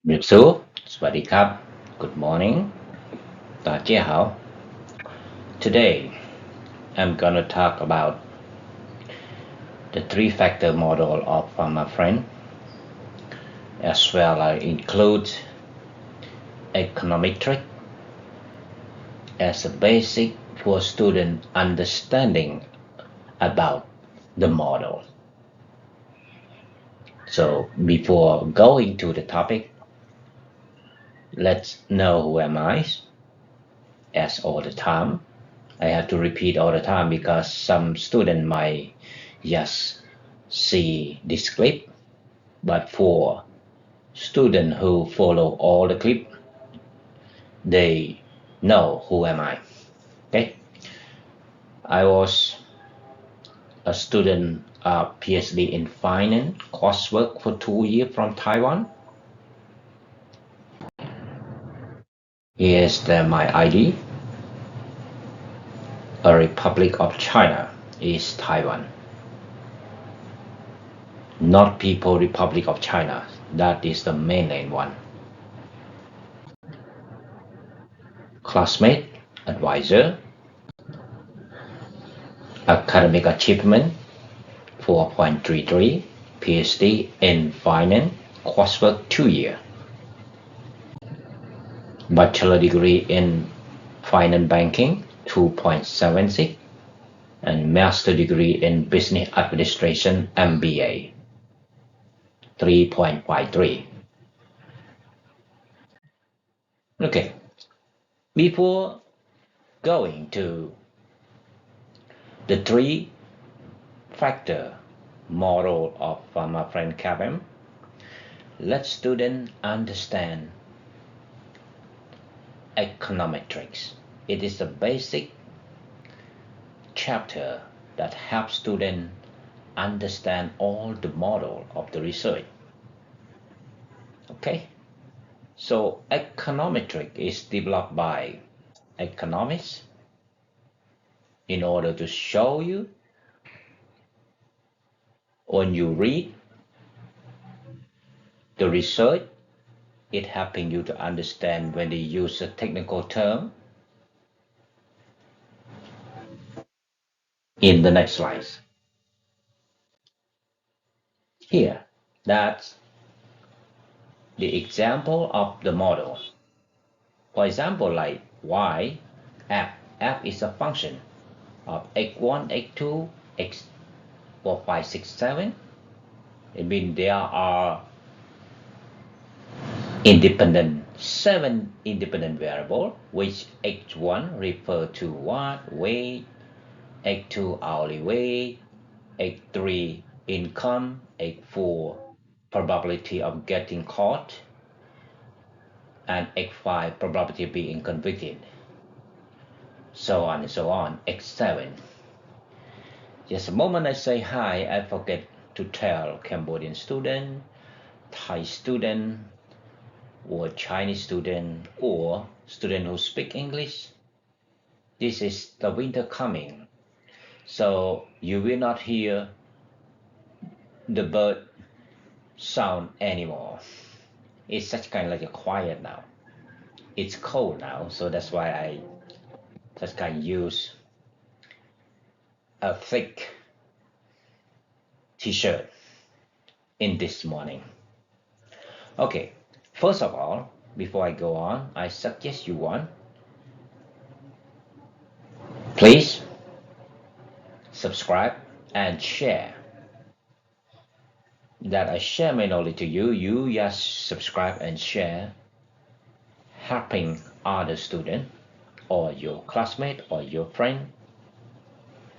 เรียบสูสวัสดีครับ Good morning 大家好 Today I'm gonna talk about the three-factor model of my friend as well I include econometric as a basic for student understanding about the model. So before going to the topic, let's know who am I. As all the time, I have to repeat all the time because some student might just see this clip, but for student who follow all the clip, they know who am I. Okay, I was a student of PhD in finance coursework for 2 years from Taiwan. Here's my ID. A Republic of China is Taiwan. Not People Republic of China. That is the mainland one. Classmate, advisor, academic achievement 4.33, PhD in finance, coursework 2 years. Bachelor degree in finance banking 2.76 and master degree in business administration MBA 3.53. Okay, before going to the three-factor model of my friend CAPM, let students understand econometrics. It is a basic chapter that helps students understand all the model of the research. Okay, so econometric is developed by economists in order to show you when you read the research, it helping you to understand when they use a technical term. In the next slide. Here, that's the example of the model. For example, like y, f is a function of x1, x2, x4, 5, 6, 7. It means there are seven independent variables, which x1 refer to what? Weight, x2 hourly wage, x3 income, x4 probability of getting caught, and x5 probability of being convicted, so on and so on. X7. Just a moment I say hi, I forget to tell Cambodian student, Thai student, or Chinese student, or student who speak English. This is the winter coming, so you will not hear the bird sound anymore. It's such kind of like a quiet now. It's cold now, so that's why I just kind of use a thick t-shirt in this morning. Okay, first of all, before I go on, I suggest you one. Please subscribe and share. That I share my knowledge to you, you just subscribe and share, helping other student or your classmate or your friend.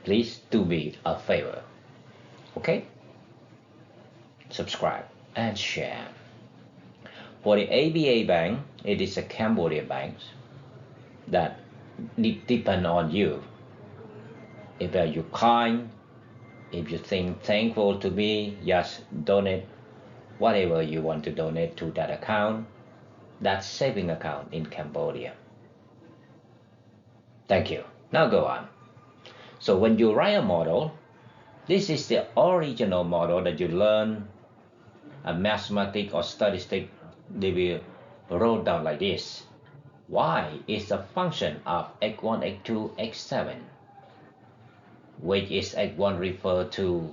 Please do me a favor. Okay? Subscribe and share. For the ABA Bank, it is a Cambodia bank that depend on you. If you kind, if you think thankful to me, just donate whatever you want to donate to that account, that saving account in Cambodia. Thank you. Now go on. So when you write a model, this is the original model that you learn a mathematics or statistic they will wrote down like this. Y is a function of x1, x2, x7, which is x1 referred to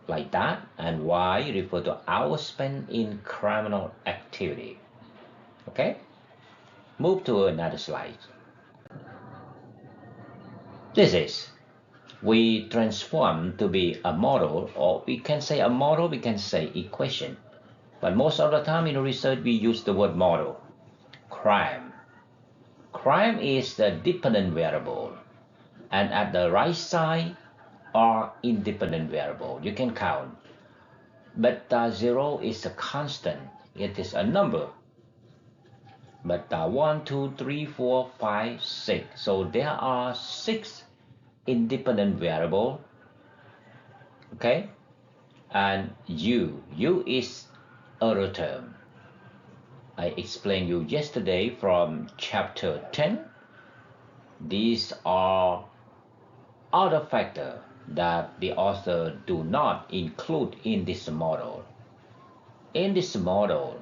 like that, and Y refer to hours spent in criminal activity. Okay, move to another slide. This is, we transform to be a model, or we can say a model, we can say equation, but most of the time in research we use the word model. Crime is the dependent variable, and at the right side are independent variable. You can count. Beta 0 is a constant, it is a number. Beta 1, 2, 3, 4, 5, 6. So there are 6 independent variable. Okay, and U is error term. I explained you yesterday from chapter 10. These are other factors that the author do not include in this model. In this model,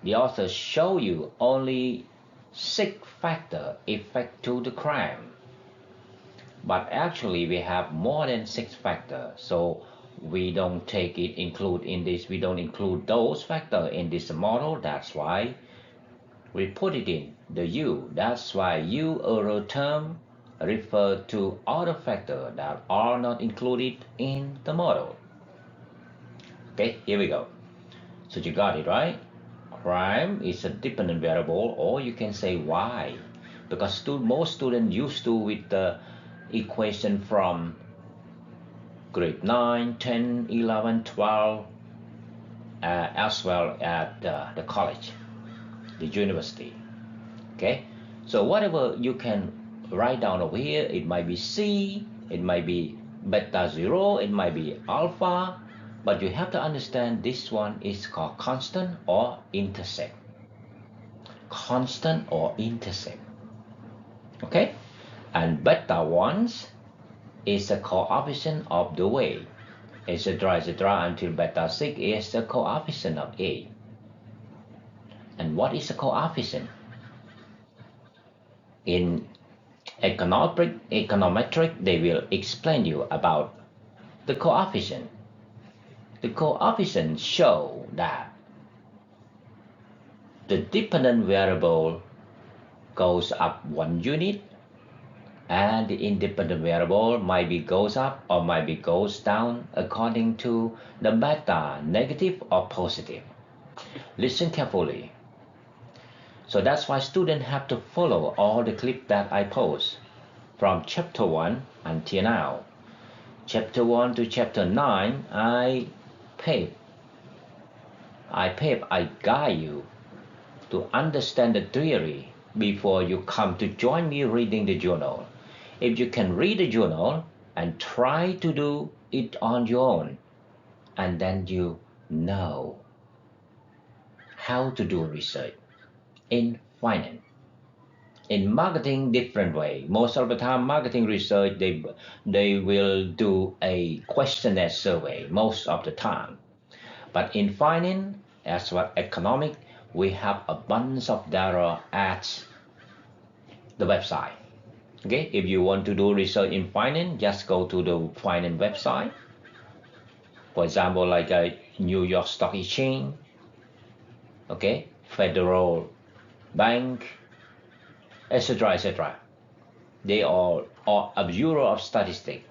the author show you only 6 factors effect to the crime. But actually we have more than 6 factors, so we don't take it include in this, we don't include those factors in this model. That's why we put it in the U. That's why U error term refer to other factors that are not included in the model. Okay, here we go. So you got it, right? Crime is a dependent variable, or you can say Y, because most students used to with the equation from grade 9, 10, 11, 12, as well at the college, the university. Okay, so whatever you can write down over here, it might be C, it might be beta 0, it might be alpha, but you have to understand this one is called constant or intercept. Constant or intercept. Okay, and beta 1 is a coefficient of the way, etc., until beta 6 is the coefficient of A. And what is a coefficient? In econometric, they will explain you about the coefficient. The coefficient show that the dependent variable goes up 1 unit, and the independent variable might be goes up or might be goes down according to the beta, negative or positive. Listen carefully. So that's why students have to follow all the clips that I post from chapter 1 until now. Chapter 1 to chapter 9, I guide you to understand the theory before you come to join me reading the journal. If you can read the journal and try to do it on your own, and then you know how to do research in finance. In marketing, different way. Most of the time, marketing research, they will do a questionnaire survey most of the time. But in finance, as well economic, we have a bunch of data at the website. Okay, if you want to do research in finance, just go to the finance website. For example, like a New York Stock Exchange, okay, Federal Bank, etc., etc. They are a Bureau of Statistics.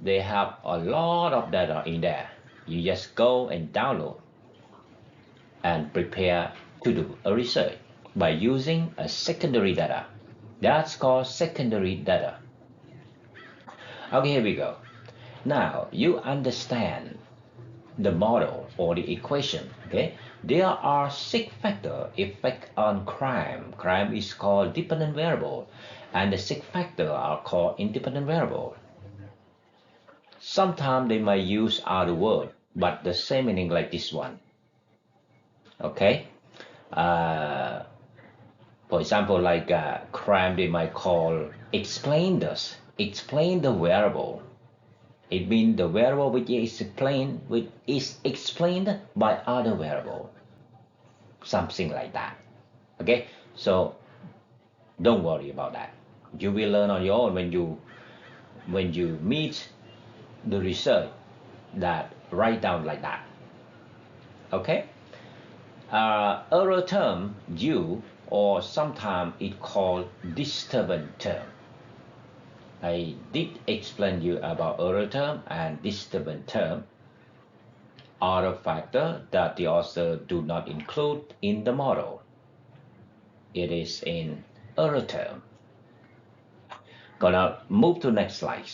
They have a lot of data in there. You just go and download and prepare to do a research by using a secondary data. That's called secondary data. Okay, here we go. Now you understand the model or the equation. Okay, there are 6 factors effect on crime. Crime is called dependent variable, and the 6 factors are called independent variable. Sometimes they might use other word, but the same meaning like this one. Okay, for example, like crime, they might call explain this, explain the variable. It means the variable which is explained by other variable. something like that. Okay, so don't worry about that. You will learn on your own when you meet the research that write down like that. Okay, error term U, or sometimes it called disturbance term. I did explain you about error term and disturbance term are a factor that the author do not include in the model. It is in error term. Gonna move to next slide.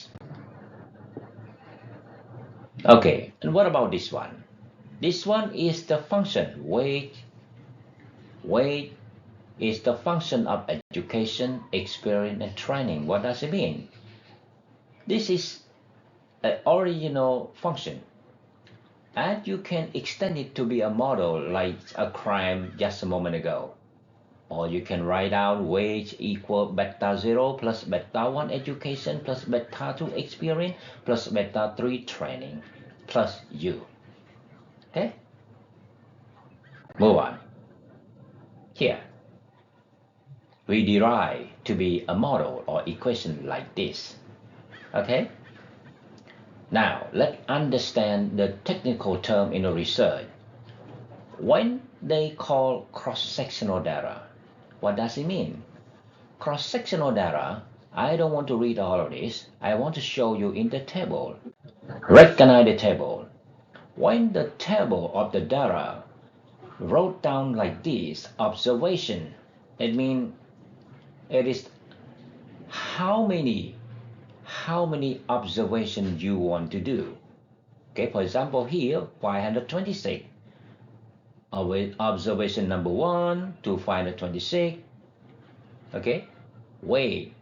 Okay, and what about this one? This one is the function. Weight is the function of education, experience, and training. What does it mean? This is an original function, and you can extend it to be a model like a crime just a moment ago. Or you can write down wage equal beta 0 plus beta 1 education plus beta 2 experience plus beta 3 training plus U. Okay? Move on. Here, we derive to be a model or equation like this. Okay? Now, let's understand the technical term in the research. When they call cross-sectional data, what does it mean? Cross-sectional data, I don't want to read all of this. I want to show you in the table. Recognize the table. When the table of the data wrote down like this, observation, it means it is how many observations you want to do. Okay, for example, here 526. Observation number 1 to 526. Okay, weight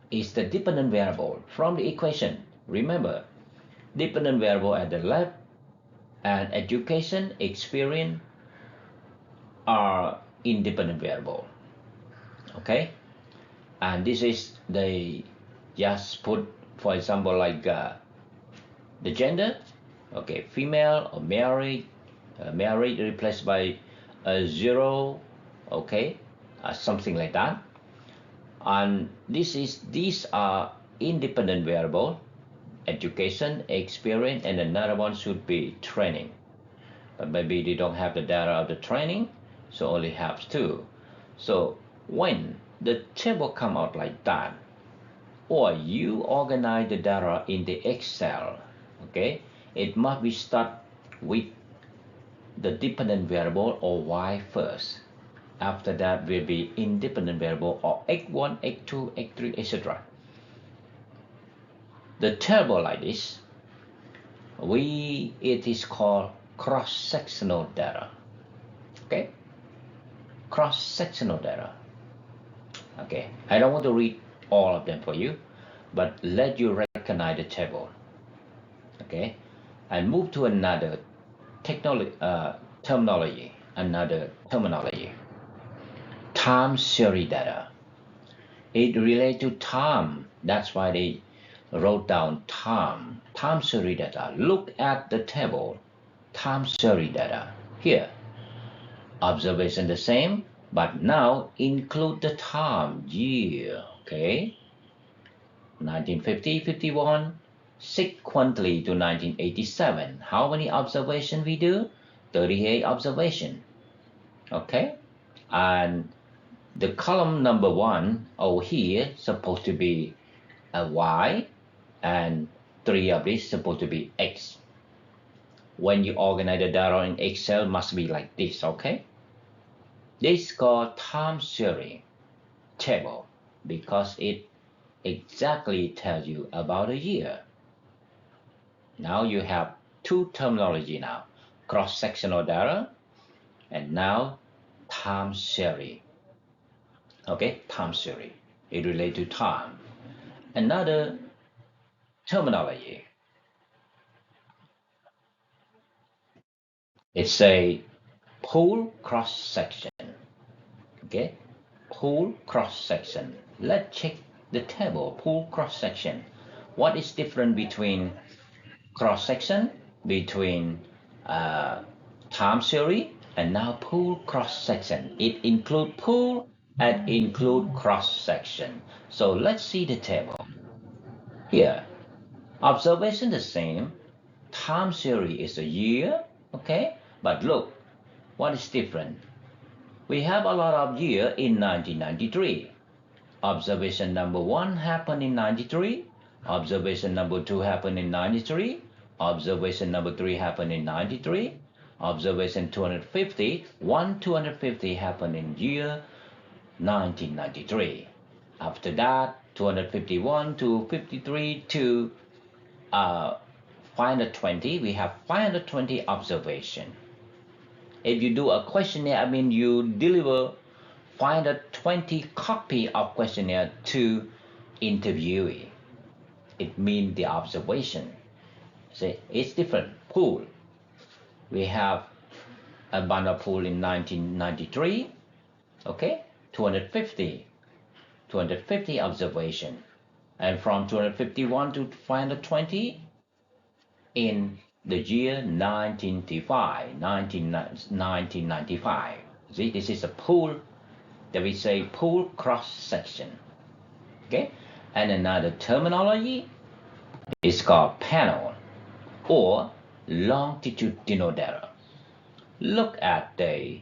is the dependent variable from the equation. Remember, dependent variable at the left and education, experience are independent variable. Okay, and this is they just put, for example, like the gender. Okay, female or married. Married replaced by a 0. Okay, something like that. And these are independent variable, education, experience, and another one should be training. But maybe they don't have the data of the training, so only have 2. So when the table come out like that, or you organize the data in the Excel, okay, it must be start with the dependent variable or y first. After that will be independent variable or x1, x2, x3, etc. The table like this, it is called cross-sectional data. Okay, cross-sectional data. Okay, I don't want to read all of them for you, but let you recognize the table. Okay, and move to another terminology. Time series data. It relates to time. That's why they wrote down time series data. Look at the table. Time series data. Here, observation the same, but now include the time, year. Okay, 1950, 51, sequentially to 1987. How many observations we do? 38 observation. Okay, and the column number 1 over here supposed to be a y, and 3 of this supposed to be x. When you organize the data in Excel, must be like this. Okay, this is called time series table because it exactly tells you about a year. Now you have 2 terminology now, cross-sectional data and now time series. Okay, time series, it relates to time. Another terminology, it's a pool cross-section. Okay, pool cross-section. Let's check the table. Pool cross-section. What is different between cross-section, between time series And now pool cross-section. It include pool and include cross-section. So let's see the table. Here, observation the same. Time series is a year, okay? But look, what is different? We have a lot of year in 1993. Observation number 1 happened in 93. Observation number 2 happened in 93. Observation number 3 happened in 93. Observation 250 happened in year 1993. After that, 251 to 53 to 520, we have 520 observation. If you do a questionnaire, I mean you deliver 520 copy of questionnaire to interviewee. It means the observation. See, it's different. Pool. We have a bundle pool in 1993. Okay, 250 observation, and from 251 to 520 in the year 1995. See, this is a pool that we say pool cross section. Okay, and another terminology is called panel or longitudinal data. Look at the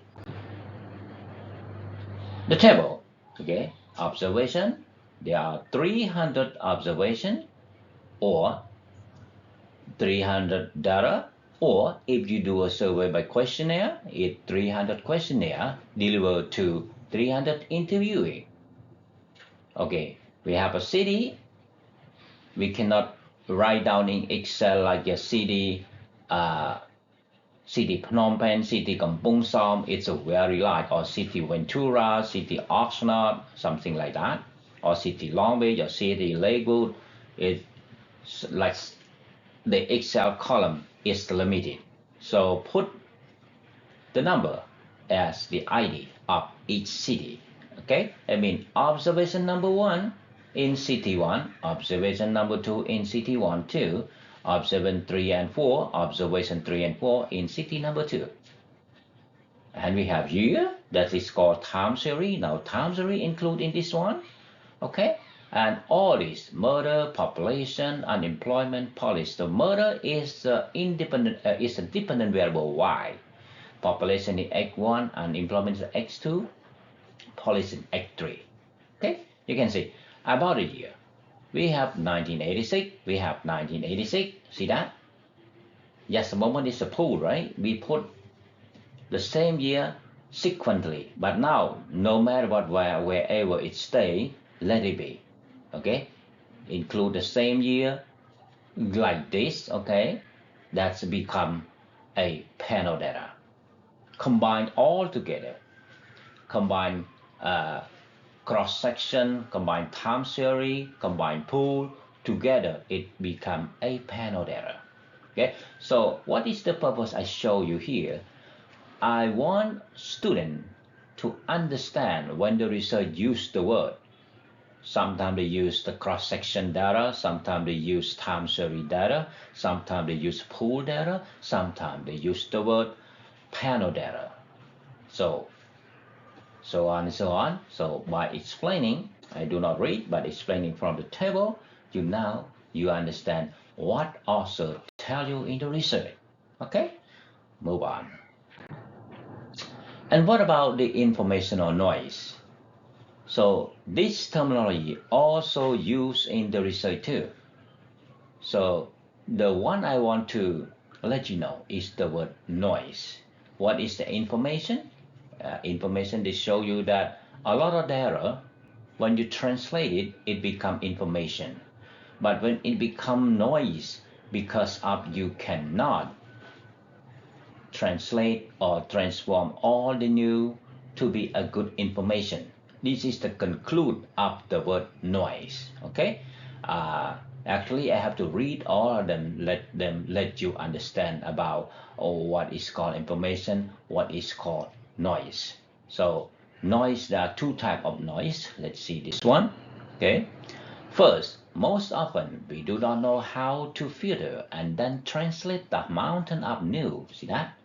table. Okay, observation. There are 300 observation or 300 data, or if you do a survey by questionnaire, it's 300 questionnaire delivered to 300 interviewee. Okay, we have a city. We cannot write down in Excel like a city, city Phnom Penh, city Kampong Som. It's a very large, or city Ventura, city Oxnard, something like that, or city Long Beach, or city Lakewood. It's like the Excel column is limited. So put the number as the ID of each city. Okay, I mean observation number 1 in city 1, observation number 2 in city 1, 2, observation 3 and 4, observation 3 and 4 in city number 2. And we have year, that is called time series. Now time series include in this one. Okay, and all this murder, population, unemployment, policy. So murder is independent, is a dependent variable Y. Population is X1, unemployment is X2, policy is X3. Okay, you can see about a year. We have 1986. We have 1986. See that? Just a moment, it's a pool, right? We put the same year sequentially, but now no matter what, wherever it stay, let it be. Okay, include the same year like this. Okay, that's become a panel data. Combine all together. Combine cross section, combine time series, combine pool together. It become a panel data. Okay, so what is the purpose I show you here? I want student to understand when the research use the word. Sometimes they use the cross-section data, sometimes they use time series data, sometimes they use pool data, sometimes they use the word panel data. So on and so on. So by explaining, I do not read, but explaining from the table, you understand what author tell you in the research. Okay, move on. And what about the informational noise? So this terminology also used in the research too. So the one I want to let you know is the word noise. What is the information? Information, they show you that a lot of data, when you translate it, it become information. But when it become noise, because of you cannot translate or transform all the new to be a good information. This is the conclude of the word noise. Okay, actually I have to read all of them, let you understand about what is called information, what is called noise. So noise, there are two types of noise. Let's see this one. Okay, first, most often we do not know how to filter and then translate the mountain of news. See that?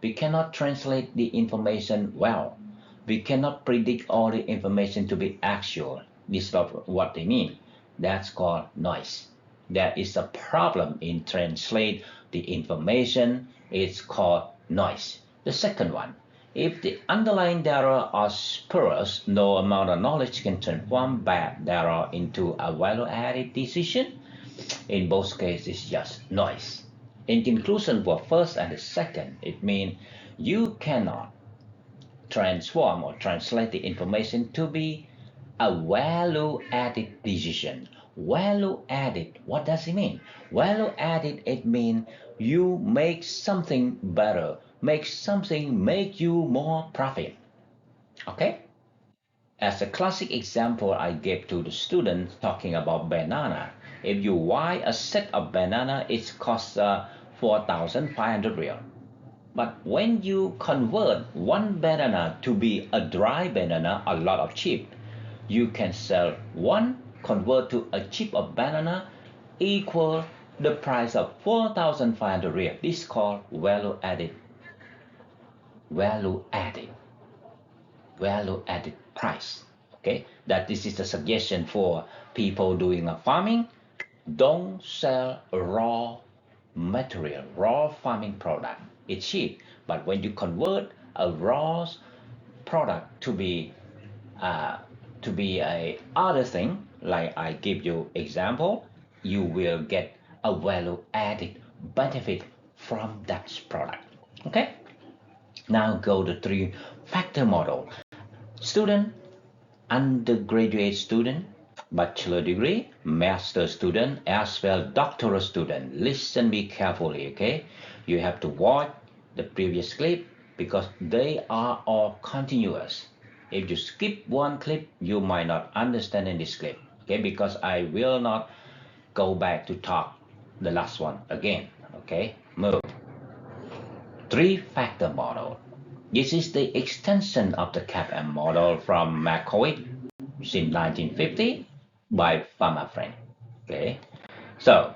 We cannot translate the information well. We cannot predict all the information to be actual. This is not what they mean. That's called noise. There is a problem in translate the information. It's called noise. The second one, if the underlying data are spurious, no amount of knowledge can transform bad data into a value-added decision. In both cases, it's just noise. In conclusion, for first and the second, it means you cannot transform or translate the information to be a value-added decision. Value-added, what does it mean? Value-added, it means you make something better, make you more profit. Okay? As a classic example I gave to the students talking about banana. If you buy a set of banana, it costs 4,500 real. But when you convert one banana to be a dry banana, a lot of cheap, you can sell one convert to a chip of banana equal the price of 4,500 real. This is called value added. Value added price. Okay, that this is a suggestion for people doing a farming. Don't sell raw material, raw farming product. It's cheap, but when you convert a raw product to be a other thing, like I give you example, you will get a value added benefit from that product. Okay, now go to 3-factor model. Student, undergraduate student, bachelor degree, master student, as well doctoral student. Listen me carefully, okay? You have to watch the previous clip because they are all continuous. If you skip one clip, you might not understand in this clip, okay? Because I will not go back to talk the last one again, okay? Move. 3-factor model. This is the extension of the CAPM model from Markowitz since 1950 by Farmer Friend. Okay, so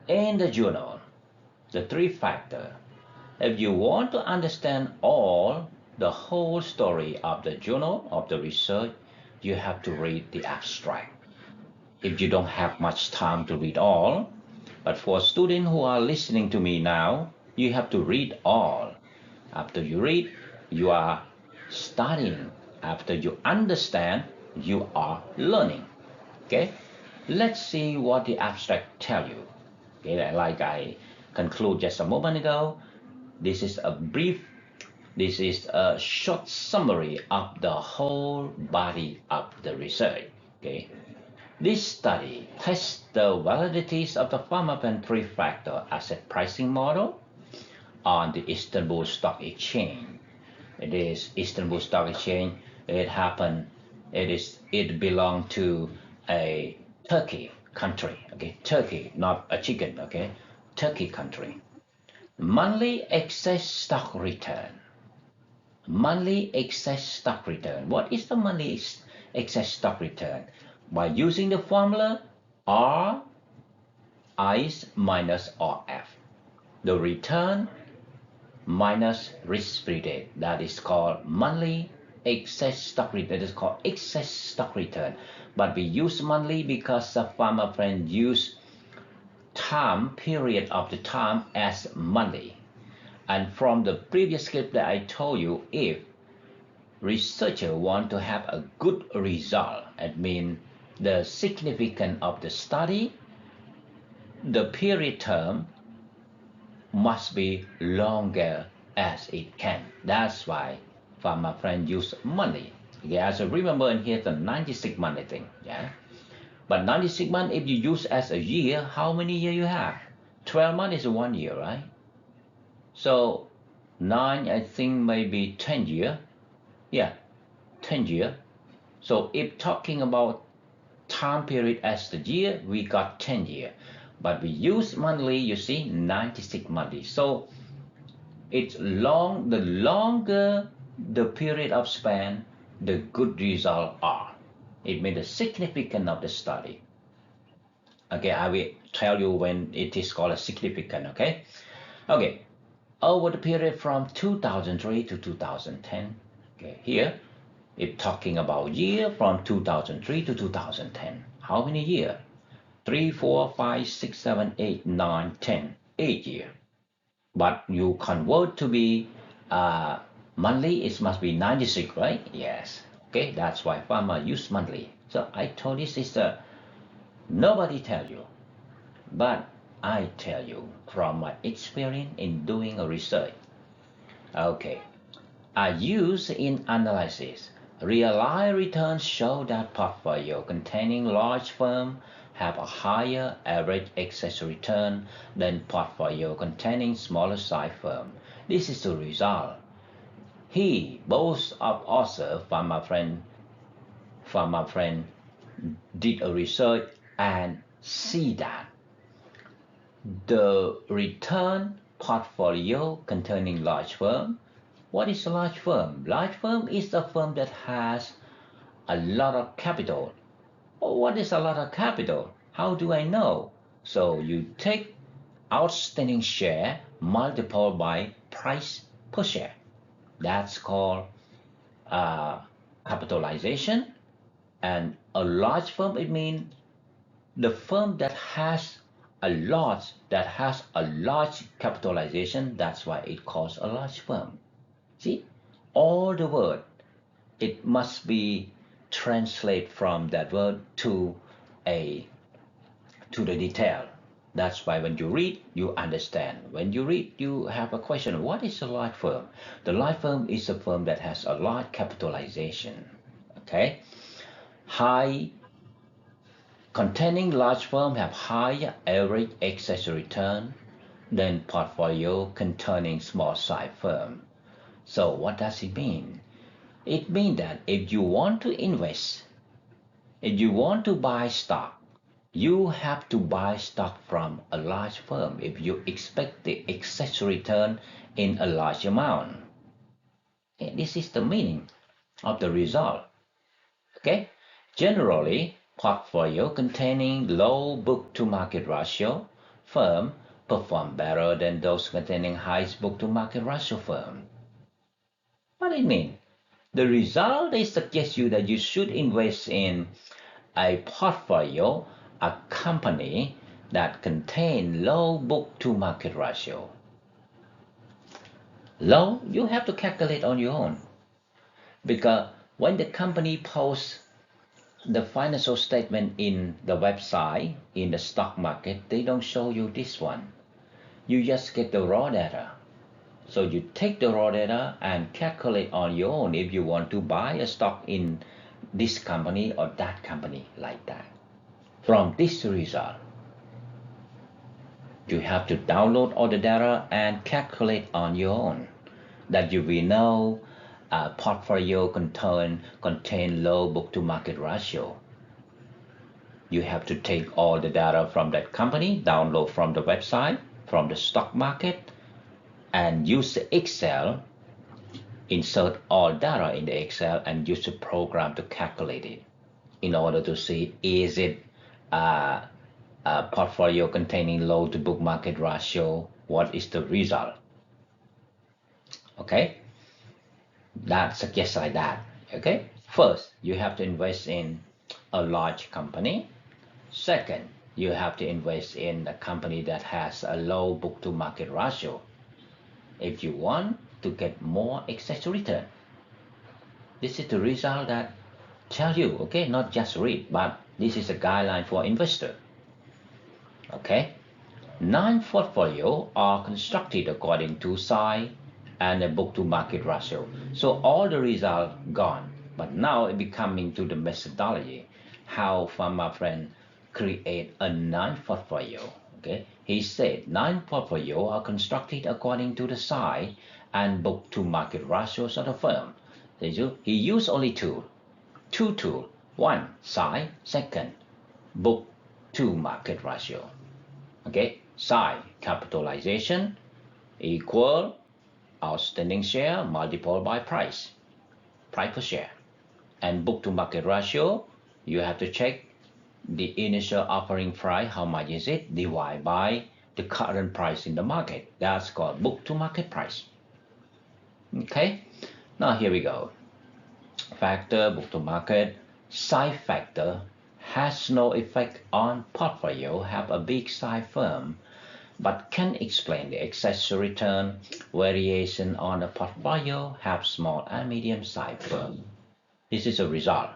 in the journal, the 3-factor, if you want to understand the whole story of the journal, of the research, you have to read the abstract. If you don't have much time to read all, but for students who are listening to me now, you have to read all. After you read, you are studying. After you understand, you are learning. Okay, let's see what the abstract tell you. Okay, like I conclude just a moment ago, this is a short summary of the whole body of the research. Okay, this study tests the validities of the Farmer-Penn 3-factor asset pricing model on the Istanbul Stock Exchange. It is Istanbul Stock Exchange. It belongs to a Turkey country. Okay, Turkey, not a chicken. Okay, Turkey country. Monthly excess stock return. Monthly excess stock return. What is the monthly excess stock return? By using the formula R is minus RF. The return minus risk-free rate. That is called monthly excess stock return. That is called excess stock return. But we use monthly because the Farmer Friend use time period of the time as monthly. And from the previous clip that I told you, if researcher want to have a good result, it means the significance of the study, the period term must be longer as it can. That's why Farmer Friend use monthly. Okay, so remember in here the 96 monthly thing. Yeah, but 96 months, if you use as a year, how many years you have? 12 months is 1 year, right? So 9, I think maybe 10 year. Yeah, 10 year. So if talking about time period as the year, we got 10 year. But we use monthly, you see, 96 monthly. So it's long. The longer the period of span, the good results are. It means the significance of the study. Okay, I will tell you when it is called a significant. Okay. over the period from 2003 to 2010. Okay, here, if talking about year from 2003 to 2010, how many years? 3, 4, 5, 6, 7, 8, 9, 10, 8 years. But you convert to be monthly, it must be 96, right? Yes. Okay, that's why farmer use monthly. So I told this is nobody tell you, but I tell you from my experience in doing a research. Okay, I use in analysis. Realized returns show that portfolio containing large firms have a higher average excess return than portfolio containing smaller size firm. This is the result. He, both of author from my friend did a research and see that the return portfolio containing large firm. What is a large firm? Large firm is a firm that has a lot of capital. What is a lot of capital? How do I know? So you take outstanding share multiplied by price per share. That's called capitalization. And a large firm, it means the firm that has a large capitalization. That's why it calls a large firm. See, all the word, it must be translate from that word to the detail. That's why when you read, you understand. When you read, you have a question, what is a large firm? The large firm is a firm that has a large capitalization. Okay? High containing large firm have higher average excess return than portfolio containing small size firm. So what does it mean? It means that if you want to invest, if you want to buy stock, you have to buy stock from a large firm if you expect the excess return in a large amount. Okay, this is the meaning of the result. Okay, generally, portfolio containing low book-to-market ratio firm perform better than those containing high book-to-market ratio firm. What do it mean? The result they suggest you that you should invest in a portfolio, a company that contain low book-to-market ratio. Low, you have to calculate on your own. Because when the company posts the financial statement in the website, in the stock market, they don't show you this one. You just get the raw data. So you take the raw data and calculate on your own if you want to buy a stock in this company or that company like that. From this result, you have to download all the data and calculate on your own that you will know a portfolio contain low book-to-market ratio. You have to take all the data from that company, download from the website, from the stock market, and use the Excel, insert all data in the Excel and use the program to calculate it in order to see is it a portfolio containing low to book market ratio, what is the result. Okay, that suggests like that. Okay, first you have to invest in a large company. Second, you have to invest in a company that has a low book to market ratio if you want to get more excess return. This is the result that tell you, okay, not just read, but this is a guideline for investor. Okay, 9 portfolio are constructed according to size and a book to market ratio. So all the results gone, but now it becoming to the methodology, how farmer friend create a 9 portfolio. Okay, he said 9 portfolio are constructed according to the size and book to market ratios of the firm. He used only two tools. One, size. Second, book to market ratio. Okay, size, capitalization equal outstanding share multiplied by price per share. And book to market ratio, you have to check the initial offering price, how much is it, divide by the current price in the market. That's called book to market price. Okay, now here we go. Factor, book to market, size factor has no effect on portfolio, have a big size firm, but can explain the excess return variation on a portfolio, have small and medium size firm. This is a result.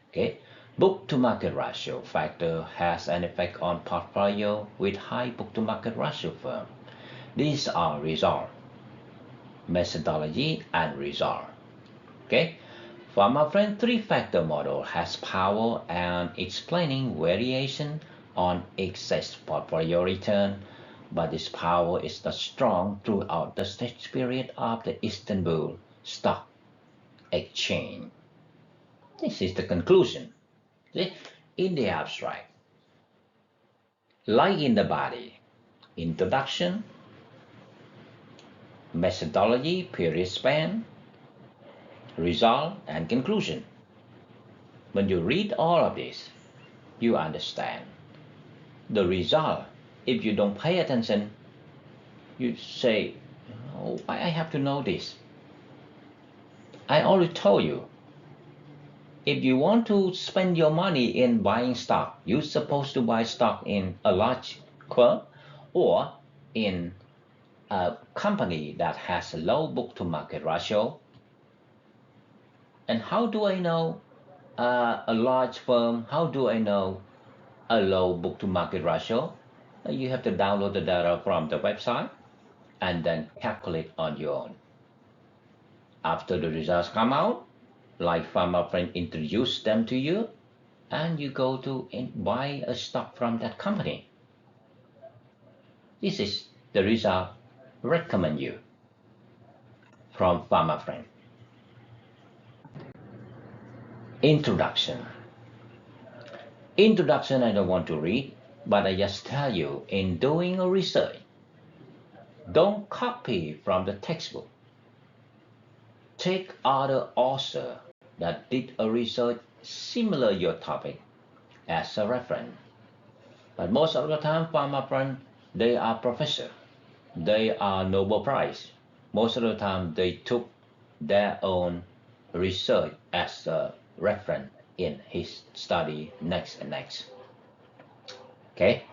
Okay, book to market ratio factor has an effect on portfolio with high book to market ratio firm. These are result, methodology and result. Okay, Pharma Friend 3-factor model has power and explaining variation on excess portfolio return, but this power is not strong throughout the stage period of the Istanbul Stock Exchange. This is the conclusion. See? In the abstract, like in the body, introduction, methodology, period span, result, and conclusion. When you read all of this, you understand the result. If you don't pay attention, you say, oh, I have to know this. I already told you, if you want to spend your money in buying stock, you're supposed to buy stock in a large firm or in a company that has a low book to market ratio. And how do I know a large firm? How do I know a low book to market ratio? You have to download the data from the website and then calculate on your own. After the results come out, like Pharma Friend introduce them to you, and you go to buy a stock from that company. This is the result recommend you from Pharma Friend. Introduction. Introduction I don't want to read, but I just tell you, in doing a research, don't copy from the textbook. Take other author that did a research similar your topic as a reference. But most of the time, Pharma Friend, they are professor. They are Nobel Prize. Most of the time, they took their own research as a reference in his study next and next. Okay,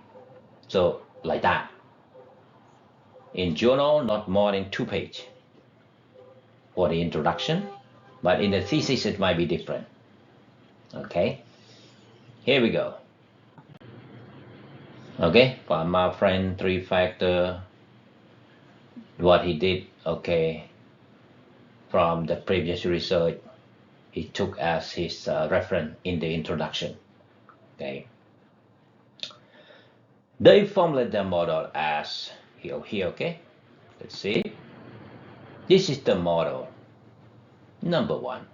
so like that. In journal, not more than 2 pages for the introduction, but in the thesis it might be different. Okay, here we go. Okay, Pharma Friend 3-factor, what he did, okay, from the previous research, he took as his reference in the introduction. Okay, they formulate the model as here. Okay, let's see. This is the model. Number 1.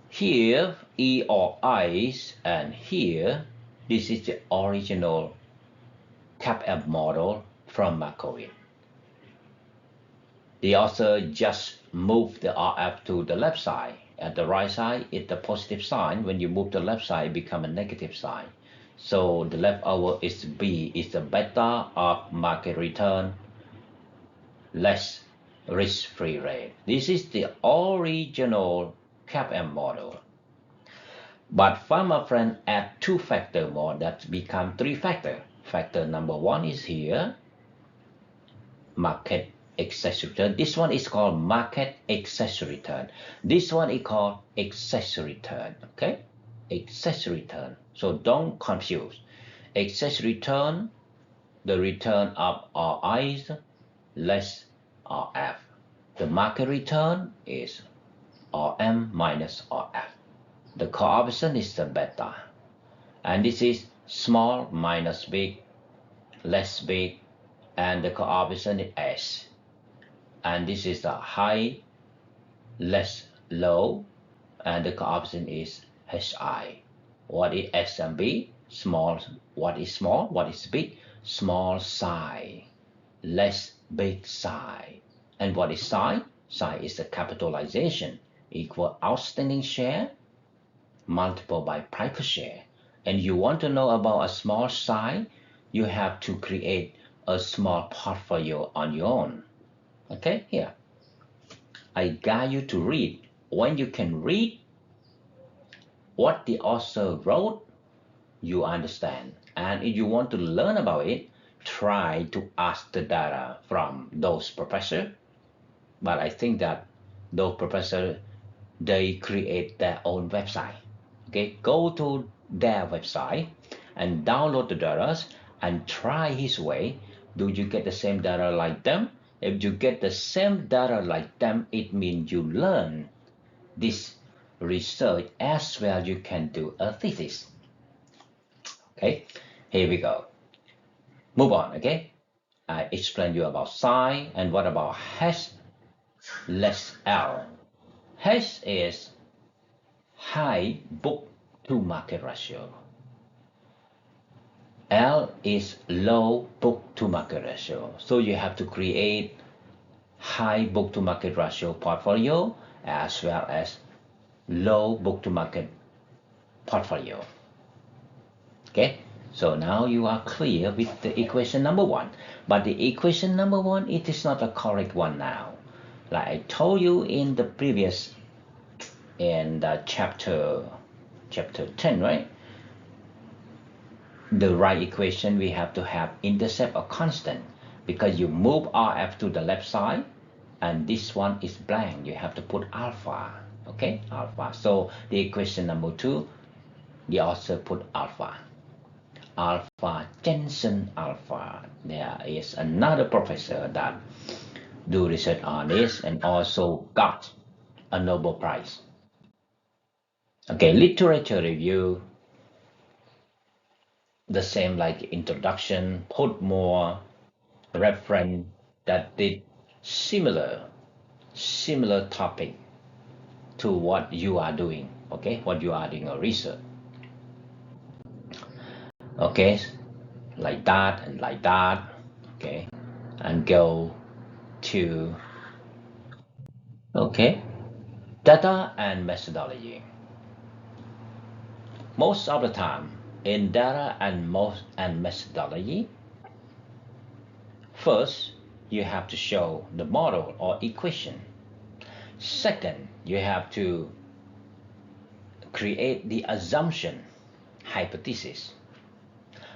Here E or I's, and here this is the original CAPM model from Markowitz. The author just moved the RF to the left side. At the right side, it's the positive sign. When you move the left side, it becomes a negative sign. So the leftover is B, is the beta of market return less risk-free rate. This is the original CAPM model. But Pharma Friend add 2-factor model that become 3-factor. Factor number 1 is here, market excess return. This one is called market excess return. This one is called excess return. Okay, excess return. So don't confuse. Excess return, the return of RIs less RF. The market return is RM minus RF. The coefficient is the beta. And this is small minus big, less big, and the coefficient is S. And this is the high, less low, and the coefficient is HI. What is S and B? Small. What is small? What is big? Small psi, less big psi. And what is psi? Psi is the capitalization equal outstanding share multiplied by price per share. And you want to know about a small psi, you have to create a small portfolio on your own. Okay, here. I guide you to read. When you can read what the author wrote, you understand. And if you want to learn about it, try to ask the data from those professors. But I think that those professors, they create their own website. Okay, go to their website and download the data and try his way. Do you get the same data like them? If you get the same data like them, it means you learn this research as well. You can do a thesis. Okay, here we go. Move on. Okay, I explained you about psi, and what about H less L? H is high book to market ratio. L is low book to market ratio. So you have to create high book to market ratio portfolio as well as low book to market portfolio. Okay, so now you are clear with the equation number 1. But the equation number 1, it is not a correct one now. Like I told you in the previous, in the chapter 10, right? The right equation, we have to have intercept or constant, because you move RF to the left side and this one is blank. You have to put alpha. Okay, alpha. So the equation number 2, the author put alpha. Alpha Jensen alpha. There is another professor that do research on this and also got a Nobel Prize. Okay, literature review, the same like introduction, put more reference that did similar topic to what you are doing. Okay, what you are doing a research. Okay, like that and like that. Okay, and go to data and methodology. Most of the time in data and methodology, first you have to show the model or equation. Second, you have to create the assumption, hypothesis.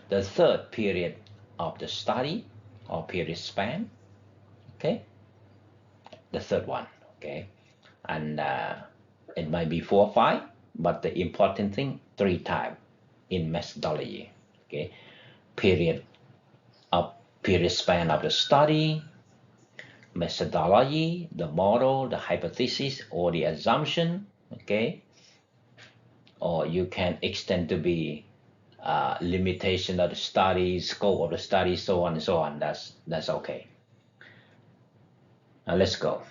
The third, period of the study or period span. Okay, the third one. Okay, and it might be 4 or 5, but the important thing, 3 types in methodology. Okay, period span of the study, methodology, the model, the hypothesis, or the assumption. Okay, or you can extend to be limitation of the study, scope of the study, so on and so on. That's okay. Now let's go.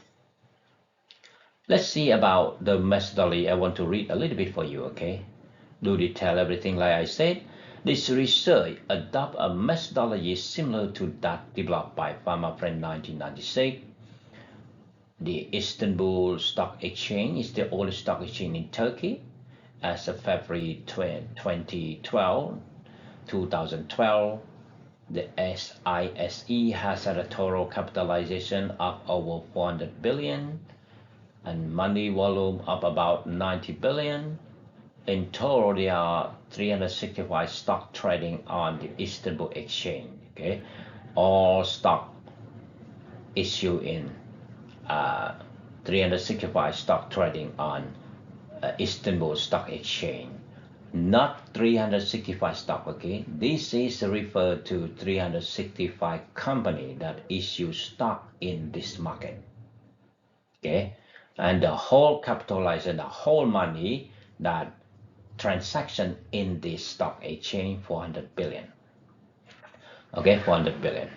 Let's see about the methodology. I want to read a little bit for you. Okay, do detail everything like I said. This research adopt a methodology similar to that developed by Pharmafriend 1996. The Istanbul Stock Exchange is the oldest stock exchange in Turkey. As of February 2012, the SISE has a total capitalization of over 400 billion and money volume of about 90 billion. In total, there are 365 stock trading on the Istanbul Exchange. Okay, all stock issue in 365 stock trading on Istanbul Stock Exchange, not 365 stock. Okay, this is referred to 365 company that issue stock in this market. Okay, and the whole capitalization, the whole money that transaction in this stock exchange, 400 billion. Okay, 400 billion.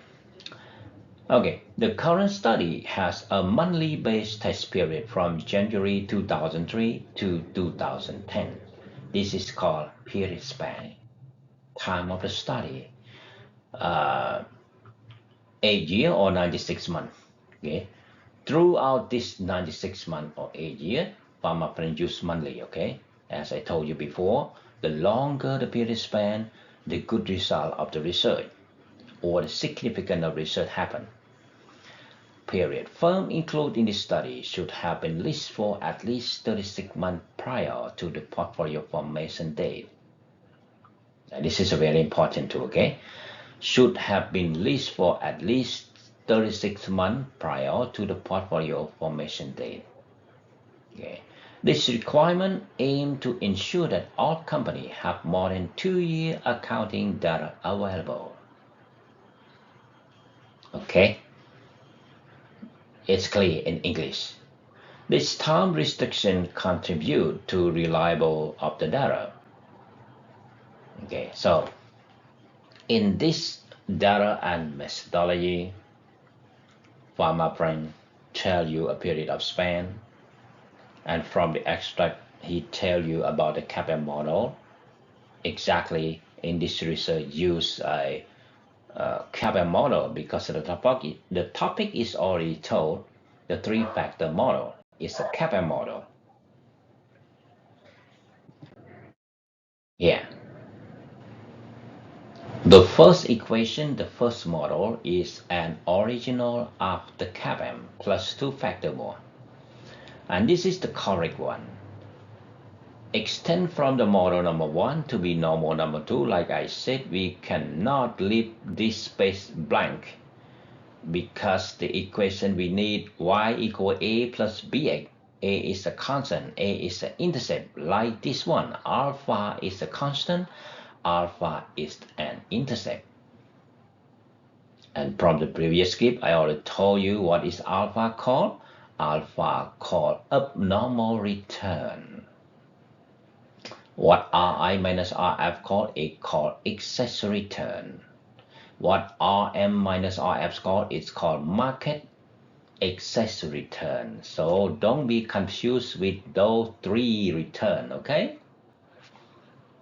Okay, the current study has a monthly based test period from January 2003 to 2010. This is called period span, time of the study, 8 years or 96 months. Okay, throughout this 96 months or 8 years, Pharmafriend use monthly. Okay, as I told you before, the longer the period span, the good result of the research. or the significant of research happen. Period. Firm included in the study should have been listed for at least 36 months prior to the portfolio formation date. And this is a very important too, okay? Should have been listed for at least 36 months prior to the portfolio formation date. Okay. This requirement aims to ensure that all companies have more than 2-year accounting data available. Okay, it's clear in English. This time restriction contribute to reliable of the data. Okay, so in this data and methodology, Pharma friend tell you a period of span, and from the extract he tell you about the CAPM model. Exactly in this research use a CAPM model because the topic is already told. The 3-factor model is a CAPM model. Yeah. The first equation, the first model, is an original of the CAPM plus 2-factor more. And this is the correct one. Extend from the model number 1 to be normal number 2. Like I said, we cannot leave this space blank because the equation we need y equal a plus bx. A is a constant, a is an intercept. Like this one, alpha is a constant, alpha is an intercept. And from the previous script, I already told you what is alpha called. Alpha called abnormal return. What Ri minus Rf called? It called excess return. What Rm minus Rf called? It's called market excess return. So don't be confused with those 3 return, okay?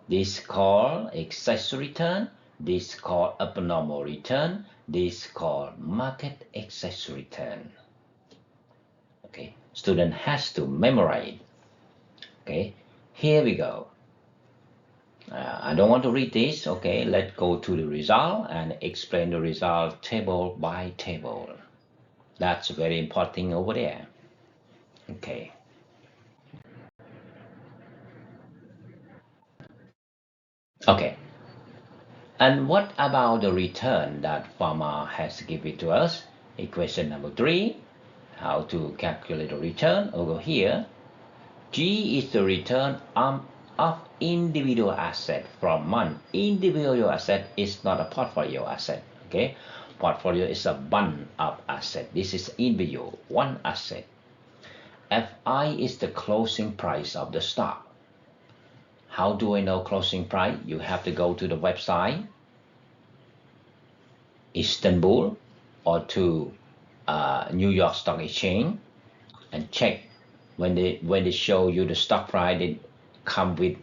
This called excess return, this called abnormal return, this called market excess return. Okay, student has to memorize. Okay, here we go. I don't want to read this. Okay, let's go to the result and explain the result table by table. That's very important over there. Okay. Okay. And what about the return that Pharma has given to us? Equation number 3. How to calculate the return over here. G is the return of individual asset from month. Individual asset is not a portfolio asset. Okay, portfolio is a bunch of asset. This is individual, one asset. Fi is the closing price of the stock. How do I know closing price? You have to go to the website Istanbul or to New York Stock Exchange and check. When they show you the stock price, they come with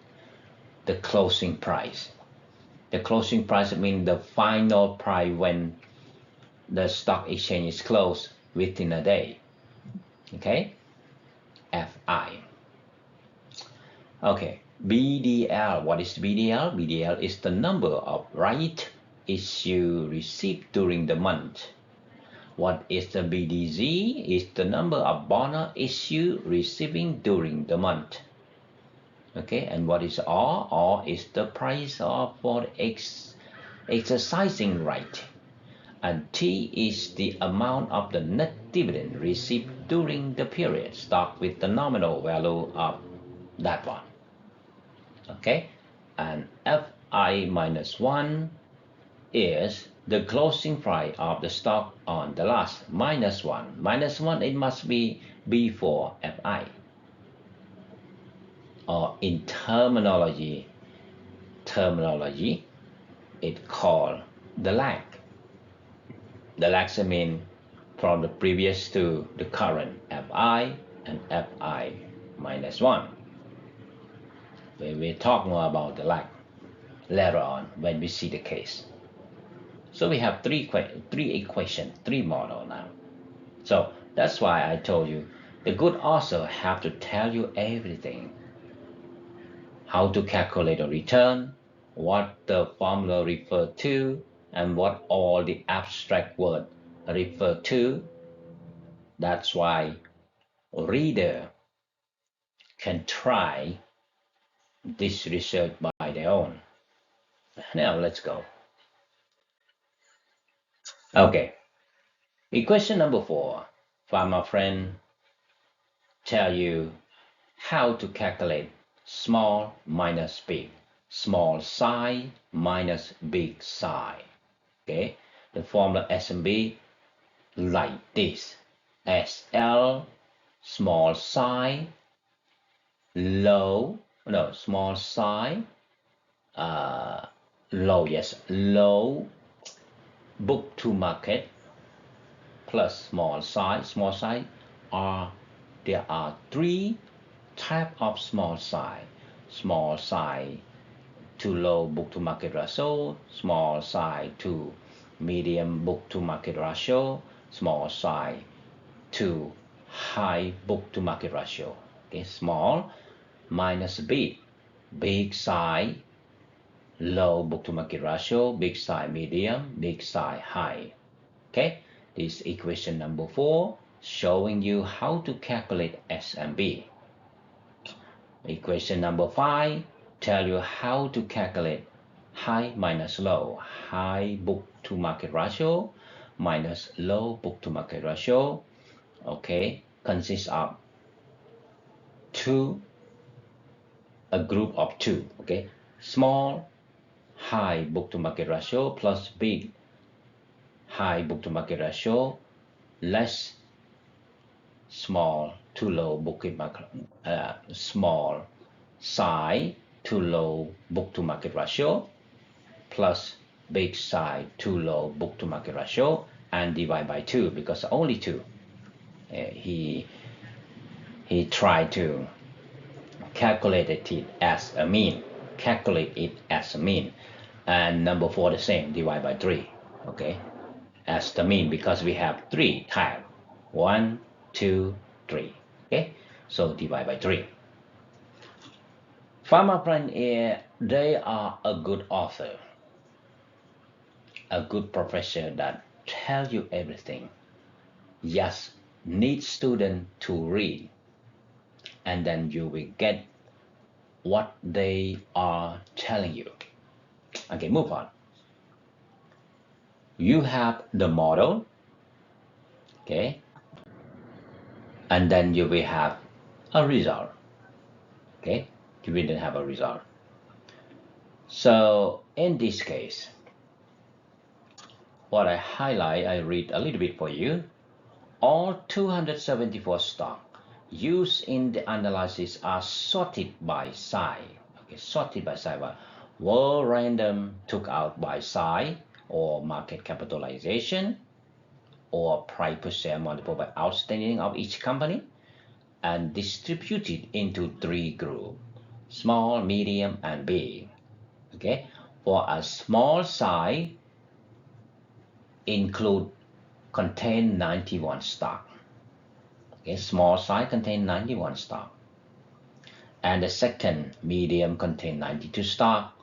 the closing price. The closing price means the final price when the stock exchange is closed within a day. Okay, Fi. Okay, BDL. What is BDL? BDL is the number of right issue received during the month. What is the BDZ? Is the number of bonus issue receiving during the month. Okay, and what is R? R is the price for the exercising right. And T is the amount of the net dividend received during the period. Start with the nominal value of that one. Okay, and Fi minus 1 is the closing price of the stock on the last minus 1. Minus 1, it must be before Fi. Or in terminology, it called the lag. The lag means from the previous to the current Fi and Fi minus 1. We will talk more about the lag later on when we see the case. So we have three equations, 3 models now. So that's why I told you the good author have to tell you everything. How to calculate a return, what the formula refers to, and what all the abstract word refer to. That's why reader can try this research by their own. Now let's go. Okay. Equation number 4. Farmer friend tell you how to calculate small minus big, small size minus big size. Okay, the formula SMB like this: SL small size low, no, small size low, yes, low book to market plus small size are, there are 3 type of small size to low book to market ratio, small size to medium book to market ratio, small size to high book to market ratio. Okay, small minus big size low book to market ratio, big size medium, big size high. Okay, this is equation number 4 showing you how to calculate S and B. Equation number 5 tell you how to calculate high minus low, high book to market ratio minus low book to market ratio. Okay, consists of a group of 2. Okay, small high book to market ratio plus big high book to market ratio less small to low book to market, small size to low book to market ratio plus big size to low book to market ratio, and divide by 2 because only 2. He tried to calculate it as a mean, and number 4 the same, divide by 3. Okay, as the mean because we have 3 types, 1, 2, 3. Okay, so divide by 3. Farmer friend, they are a good author, a good professor that tell you everything. Just need student to read, and then you will get what they are telling you. Okay, move on. You have the model, okay, and then you will have a result. Okay, you will have a result. So in this case, what I highlight, I read a little bit for you. All 274 stocks used in the analysis are sorted by size. Okay, sorted by size, were random took out by size or market capitalization or price per share multiple by outstanding of each company, and distributed into 3 groups: small, medium, and big. Okay, for a small size contain 91 stock. Okay, small size contain 91 stock, and the second medium contain 92 stock,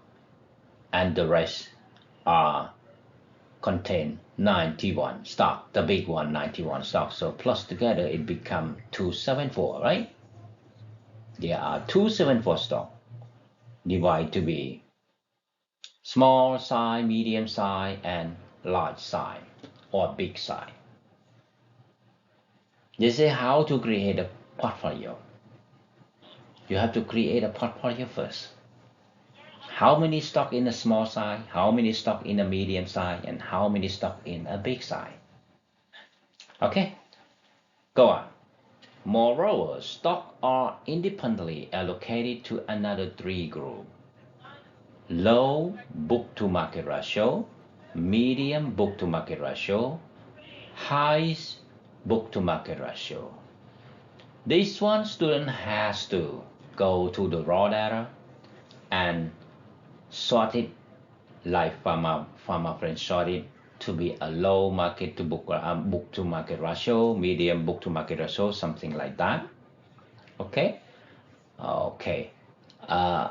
and the rest are contain 91 stock. The big one 91 stock. So plus together it become 274, right? There are 274 stock. Divide to be small size, medium size, and large size or big size. This is how to create a portfolio. You have to create a portfolio first. How many stock in a small size, how many stock in a medium size, and how many stock in a big size. Okay, go on. Moreover, stocks are independently allocated to another 3 groups: low book to market ratio, medium book to market ratio, high book to market ratio. This one student has to go to the raw data and sort it like Farmer friend sort it to be a low market to book to market ratio, medium book to market ratio, something like that. Okay,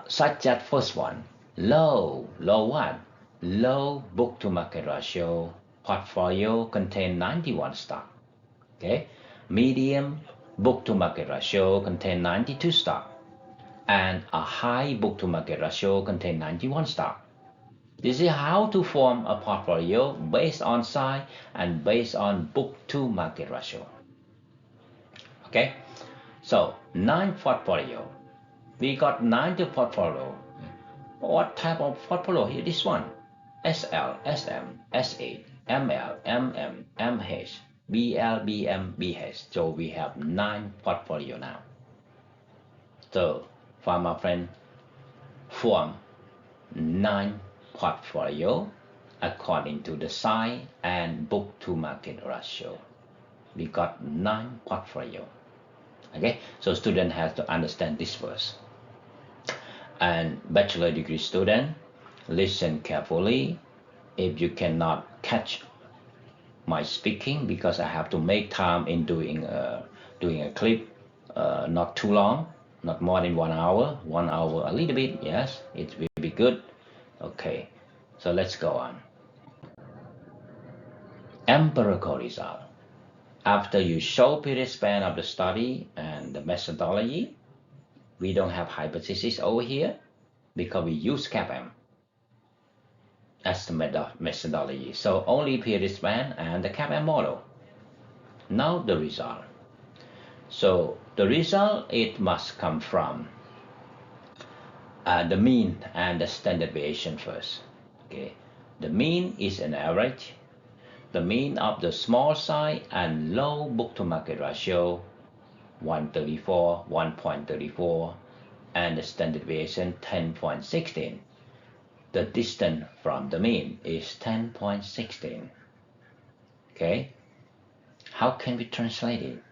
such as first one, low what? low book to market ratio portfolio contain 91 stock. Okay, medium book to market ratio contain 92 stock, and a high book to market ratio contain 91 stock. This is how to form a portfolio based on size and based on book to market ratio. Okay, so 9 portfolio. We got 9 portfolio. What type of portfolio? Here, this one. SL, SM, S8, ML, MM, MH, BL, BM, BH. So we have 9 portfolio now. So farmer friend, form 9 portfolio according to the size and book to market ratio. We got 9 portfolio. Okay, so student has to understand this first. And bachelor degree student, listen carefully. If you cannot catch my speaking, because I have to make time in doing a clip, not too long, not more than 1 hour, 1 hour a little bit, yes, it will be good. Okay, so let's go on. Empirical result. After you show period span of the study and the methodology, we don't have hypothesis over here because we use CAPM as the methodology. So only period span and the CAPM model. Now the result. So the result, it must come from the mean and the standard deviation first. Okay, the mean is an average. The mean of the small size and low book to market ratio 134, 1.34, and the standard deviation 10.16. The distance from the mean is 10.16. Okay, how can we translate it?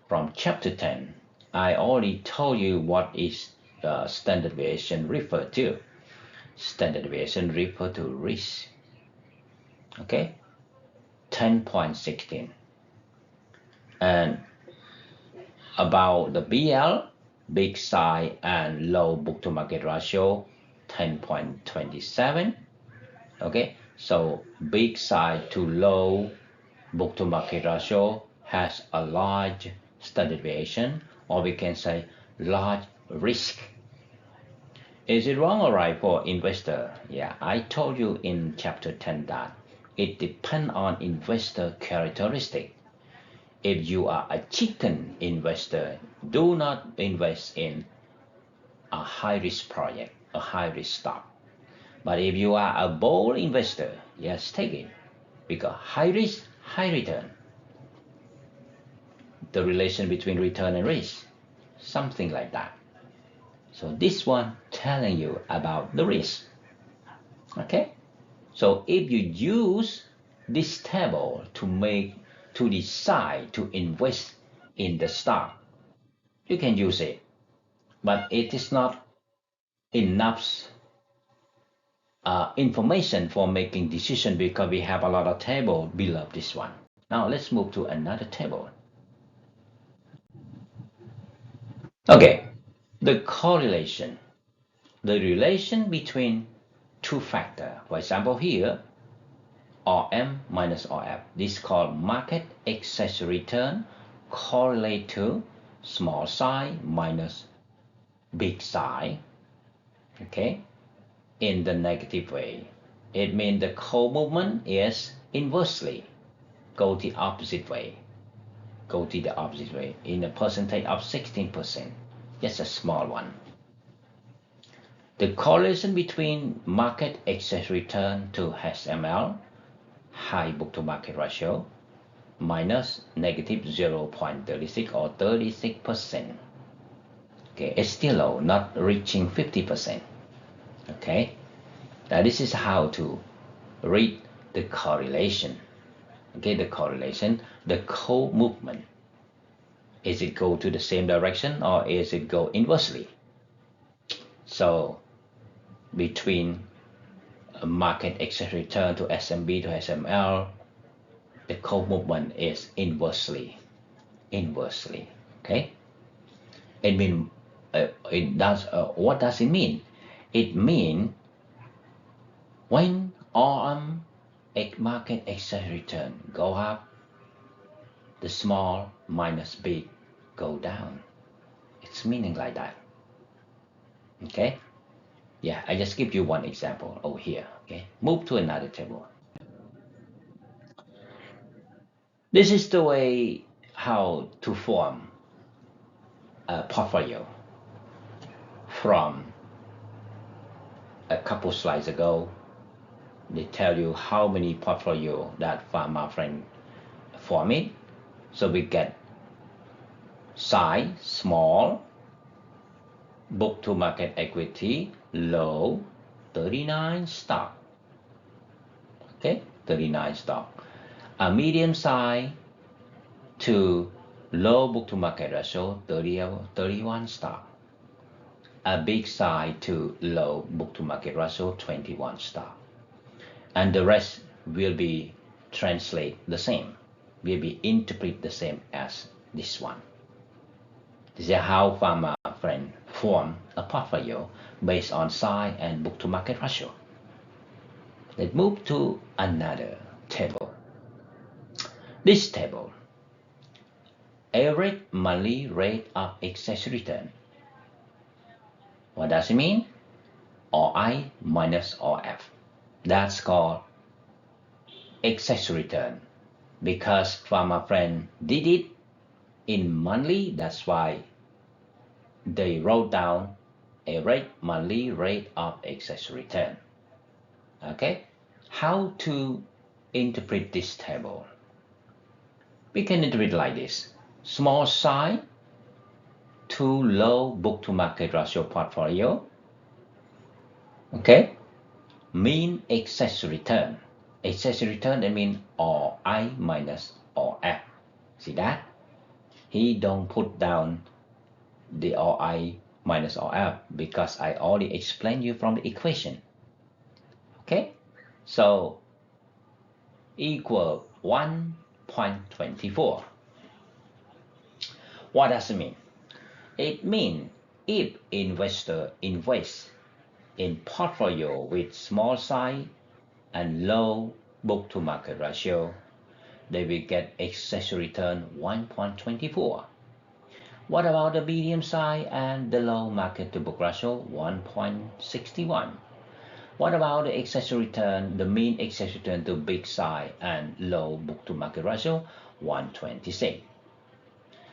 From chapter 10, I already told you what is standard deviation refer to. Standard deviation refer to risk. Okay, 10.16. And about the BL, big size and low book to market ratio 10.27. Okay, so big size to low book to market ratio has a large standard deviation, or we can say large risk. Is it wrong or right for investor? Yeah, I told you in chapter 10 that it depends on investor characteristic. If you are a chicken investor, do not invest in a high-risk project, a high-risk stock. But if you are a bold investor, yes, take it, because high risk, high return. The relation between return and risk, something like that. So this one telling you about the risk. Okay, so if you use this table to decide to invest in the stock, you can use it, but it is not enough information for making decision, because we have a lot of table below this one. Now let's move to another table. Okay, the correlation, the relation between two factors. For example, here, RM minus RF. This is called market excess return correlate to small size minus big size. Okay, in the negative way. It means the co-movement is inversely, go the opposite way. Go to the opposite way in a percentage of 16%. Just a small one. The correlation between market excess return to HML, high book to market ratio, minus negative 0.36 or 36%. Okay, it's still low, not reaching 50%. Okay, now this is how to read the correlation. Okay, the correlation, the co-movement. Is it go to the same direction or is it go inversely? So between market excess return to SMB to SML, the co-movement is inversely. Okay, it means what does it mean? It means When RM market excess return go up, the small minus big go down. It's meaning like that. Okay? Yeah, I just give you one example over here. Okay, move to another table. This is the way how to form a portfolio. From a couple slides ago, they tell you how many portfolio that Pharma friend form it. So we get size small, book to market equity low, 39 stock. Okay, 39 stock. A medium size to low book to market ratio, 31 stock. A big size to low book to market ratio, 21 stock. And the rest will be translate the same, will be interpret the same as this one. This is how Pharma friend form a portfolio based on size and book to market ratio. Let's move to another table. This table, average monthly rate of excess return. What does it mean? RI minus RF. That's called excess return. Because Pharma friend did it in monthly, that's why they wrote down average monthly rate of excess return. Okay, how to interpret this table? We can interpret like this. Small size, too low book to market ratio portfolio. Okay, mean excess return. Excess return, that means RI minus RF. See that? He don't put down the RI minus RF because I already explained you from the equation. Okay, so equal 1.24. What does it mean? It means if investor invests in portfolio with small size and low book to market ratio, they will get excess return 1.24. What about the medium size and the low market to book ratio? 1.61. What about the excess return, the mean excess return to big size and low book to market ratio? 126.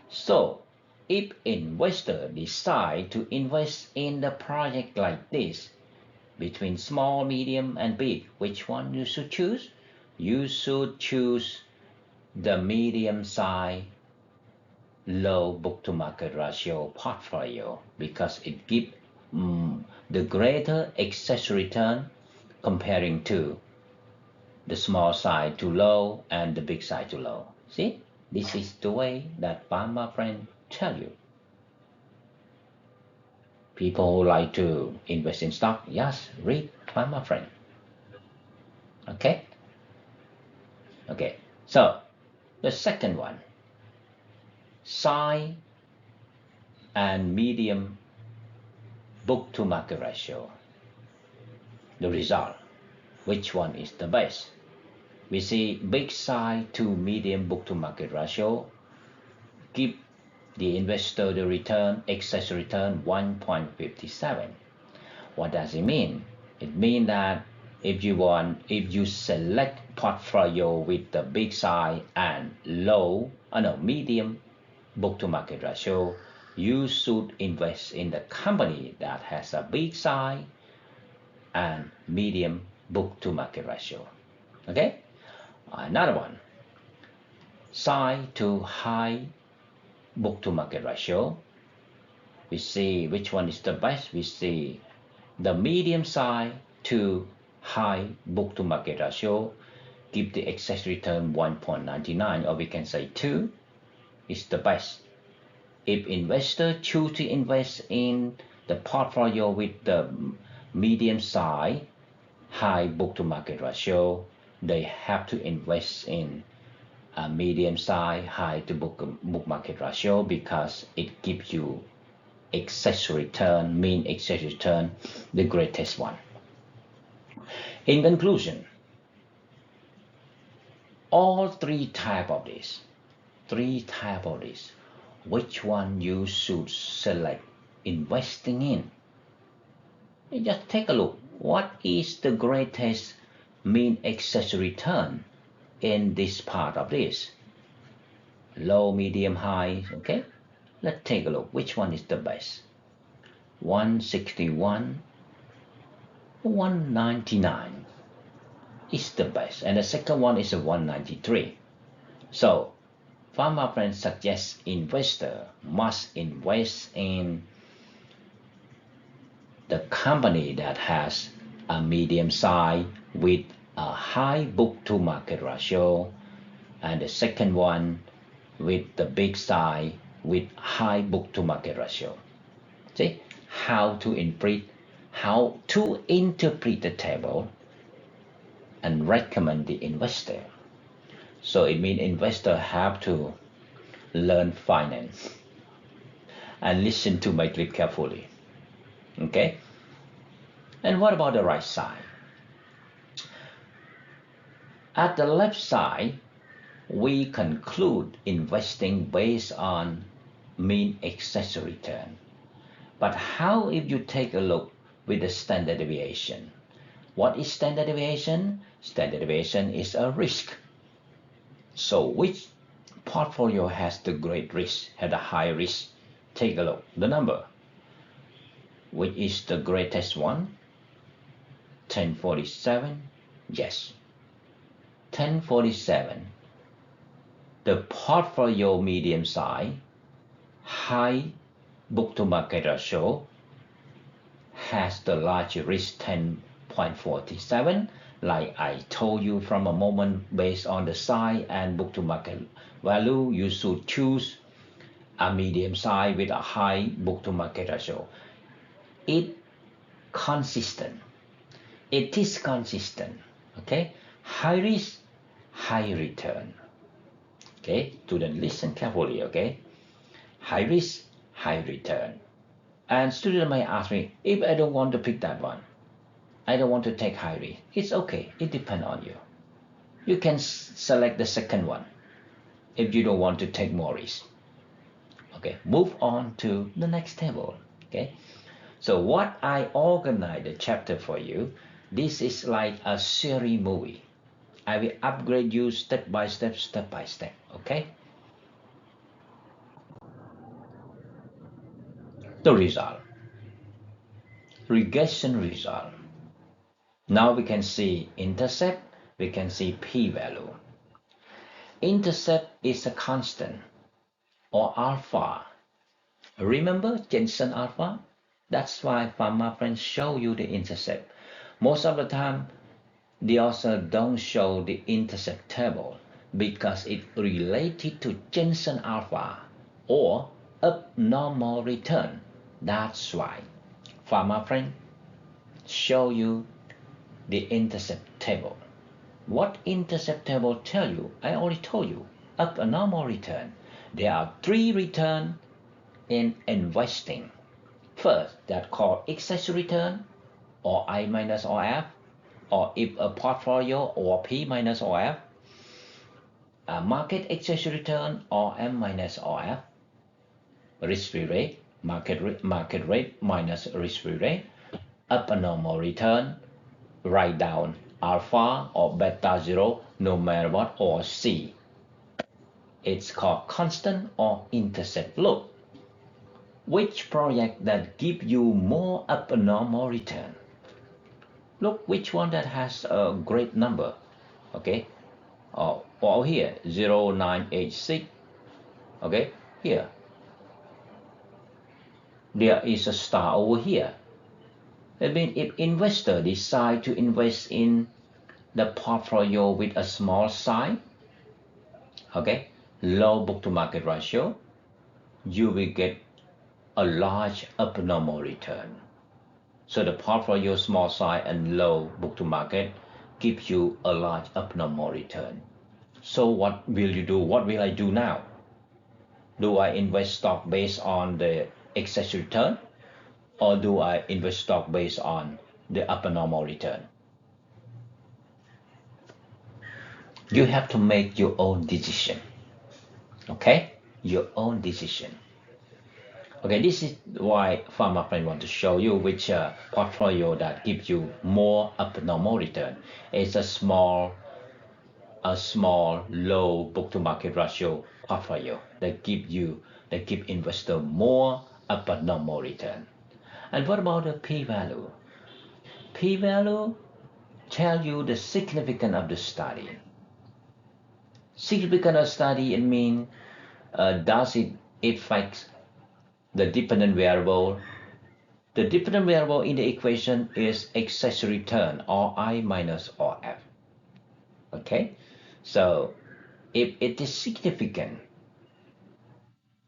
So if investor decide to invest in the project like this, between small, medium, and big, which one you should choose? You should choose the medium size, low book to market ratio portfolio because it gives the greater excess return comparing to the small side to low and the big side to low. See, this is the way that Pharma friend tell you. People who like to invest in stock, yes, read Pharma friend. Okay. Okay. So the second one, size and medium book to market ratio. The result, which one is the best? We see big size to medium book to market ratio give the investor the return, excess return 1.57. What does it mean? It means that if you select portfolio with the big size and medium book to market ratio, you should invest in the company that has a big size and medium book to market ratio. Okay, another one, size to high book to market ratio. We see which one is the best. We see the medium size to high book to market ratio give the excess return 1.99, or we can say 2 is the best. If investor choose to invest in the portfolio with the medium size, high book to market ratio, they have to invest in a medium size, high to book market ratio because it gives you excess return, mean excess return, the greatest one. In conclusion, all three types of this, which one you should select investing in? You just take a look. What is the greatest mean excess return in this part of this? Low, medium, high, okay? Let's take a look. Which one is the best? 161, 199 is the best. And the second one is a 193. So, Pharma Friends suggests investor must invest in the company that has a medium size with a high book to market ratio, and the second one with the big size with high book to market ratio. See how to interpret the table and recommend the investor. So it means investor have to learn finance and listen to my clip carefully. Okay? And what about the right side? At the left side, we conclude investing based on mean excess return. But how if you take a look with the standard deviation? What is standard deviation? Standard deviation is a risk. So which portfolio has the great risk, has a high risk? Take a look, the number. Which is the greatest one? 1047, yes. 1047, the portfolio medium size, high book to market ratio, has the large risk 10.47, like I told you from a moment. Based on the size and book to market value, you should choose a medium size with a high book to market ratio. It is consistent, okay? High risk, high return. Okay, student, listen carefully, okay? High risk, high return. And student may ask me, if I don't want to pick that one, I don't want to take high risk, it's okay, it depends on you. You can select the second one if you don't want to take more risk. Okay, move on to the next table, okay? So what I organized the chapter for you, this is like a series movie. I will upgrade you step by step, okay? The result, regression result. Now we can see intercept, we can see p-value. Intercept is a constant or alpha. Remember Jensen alpha? That's why Pharma Friends show you the intercept. Most of the time, the author don't show the intercept table because it related to Jensen alpha or abnormal return. That's why Pharma Friend show you the intercept table. What intercept table tell you? I already told you. Abnormal return. There are three returns in investing. First, that called excess return, or I minus or F, or if a portfolio or P minus or F, a market excess return or M minus or F, risk-free rate, market rate minus risk-free rate, abnormal return, write down alpha or beta 0, no matter what, or C. It's called constant or intercept. Look, which project that give you more abnormal return? Look which one that has a great number, okay? Or here, 0986, okay? Here, there is a star over here. I mean, if investor decide to invest in the portfolio with a small size, okay, low book to market ratio, you will get a large abnormal return. So the portfolio small size and low book to market gives you a large abnormal return. So what will you do? What will I do now? Do I invest stock based on the excess return, or do I invest stock based on the abnormal return? You have to make your own decision. Okay? Your own decision. Okay, this is why Pharma Friend want to show you which portfolio that gives you more abnormal return. It's a small, low book to market ratio portfolio that give investor more abnormal return. And what about the p-value? P-value tell you the significance of the study. Significance of study, it means does it affect the dependent variable? The dependent variable in the equation is excess return or I minus or F. Okay, so if it is significant,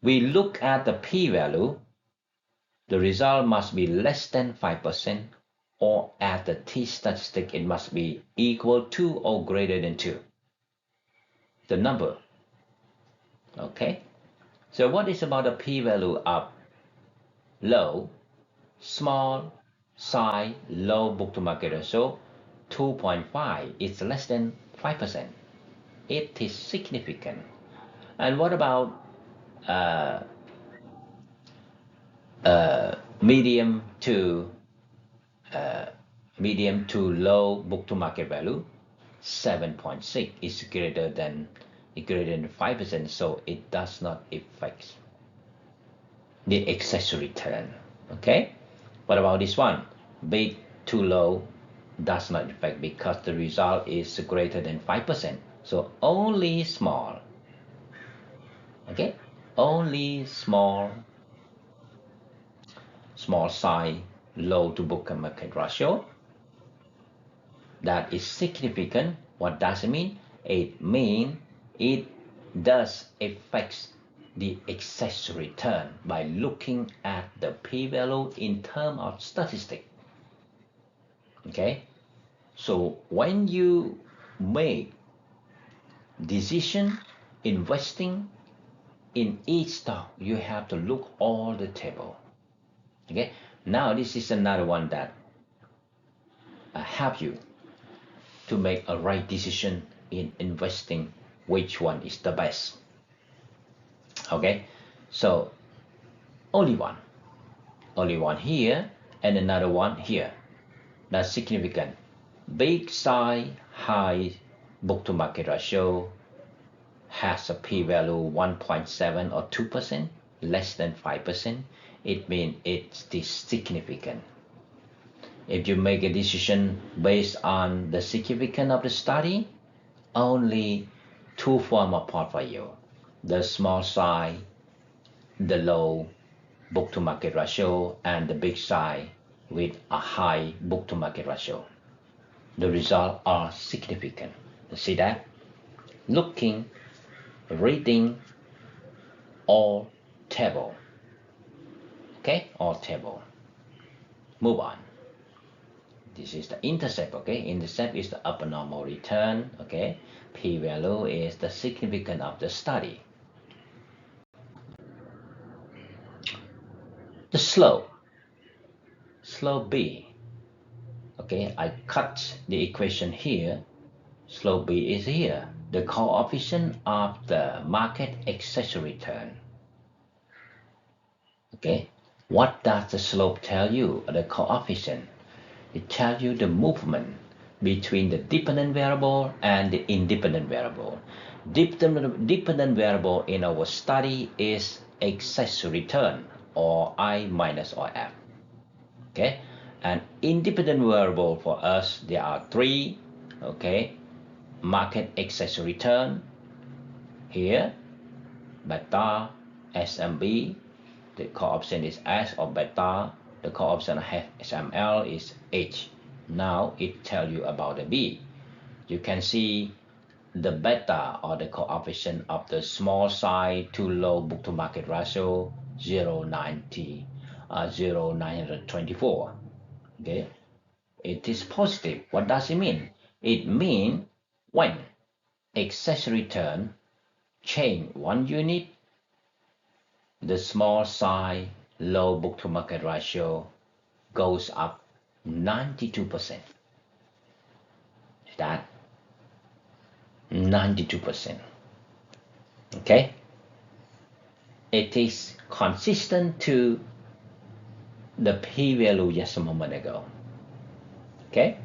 we look at the p-value, the result must be less than 5%, or at the t-statistic it must be equal to or greater than 2. The number. Okay, so what is about the p-value of low, small, size, low book to market ratio? 2.5 is less than 5%. It is significant. And what about medium to low book to market value? 7.6 is greater than 5%, so it does not affect the excess return. Okay, what about this one? Big to low does not affect because the result is greater than 5%, so only small. Okay, only small size, low to book to market ratio that is significant. What does it mean? It means it does affect the excess return by looking at the p-value in terms of statistics. Okay, so when you make decision investing in each stock, you have to look all the table. Okay, now this is another one that help you to make a right decision in investing, which one is the best. Okay, so only one here and another one here. That's significant. Big size, high book to market ratio has a p-value 1.7 or 2%, less than 5%. It means it's significant. If you make a decision based on the significance of the study, only two forms of portfolio: the small size, the low book to market ratio, and the big size with a high book to market ratio. The results are significant. You see that? Reading all table. Okay, all table. Move on. This is the intercept. Okay, intercept is the abnormal return. Okay, p-value is the significance of the study. The slope B. Okay, I cut the equation here. Slope B is here. The coefficient of the market excess return. Okay, what does the slope tell you? The coefficient. It tells you the movement between the dependent variable and the independent variable. Dependent variable in our study is excess return, or I minus or F. Okay, and independent variable for us, there are three. Okay, market excess return here, beta, S and B. The coefficient is S or beta. The coefficient of SML is H. Now it tells you about the B. You can see the beta, or the coefficient of the small size to low book to market ratio, 0.924. Okay, it is positive. What does it mean? It means when excess return change 1 unit, the small size low book to market ratio goes up 92%. That 92%. Okay, it is consistent to the p-value just a moment ago. Okay,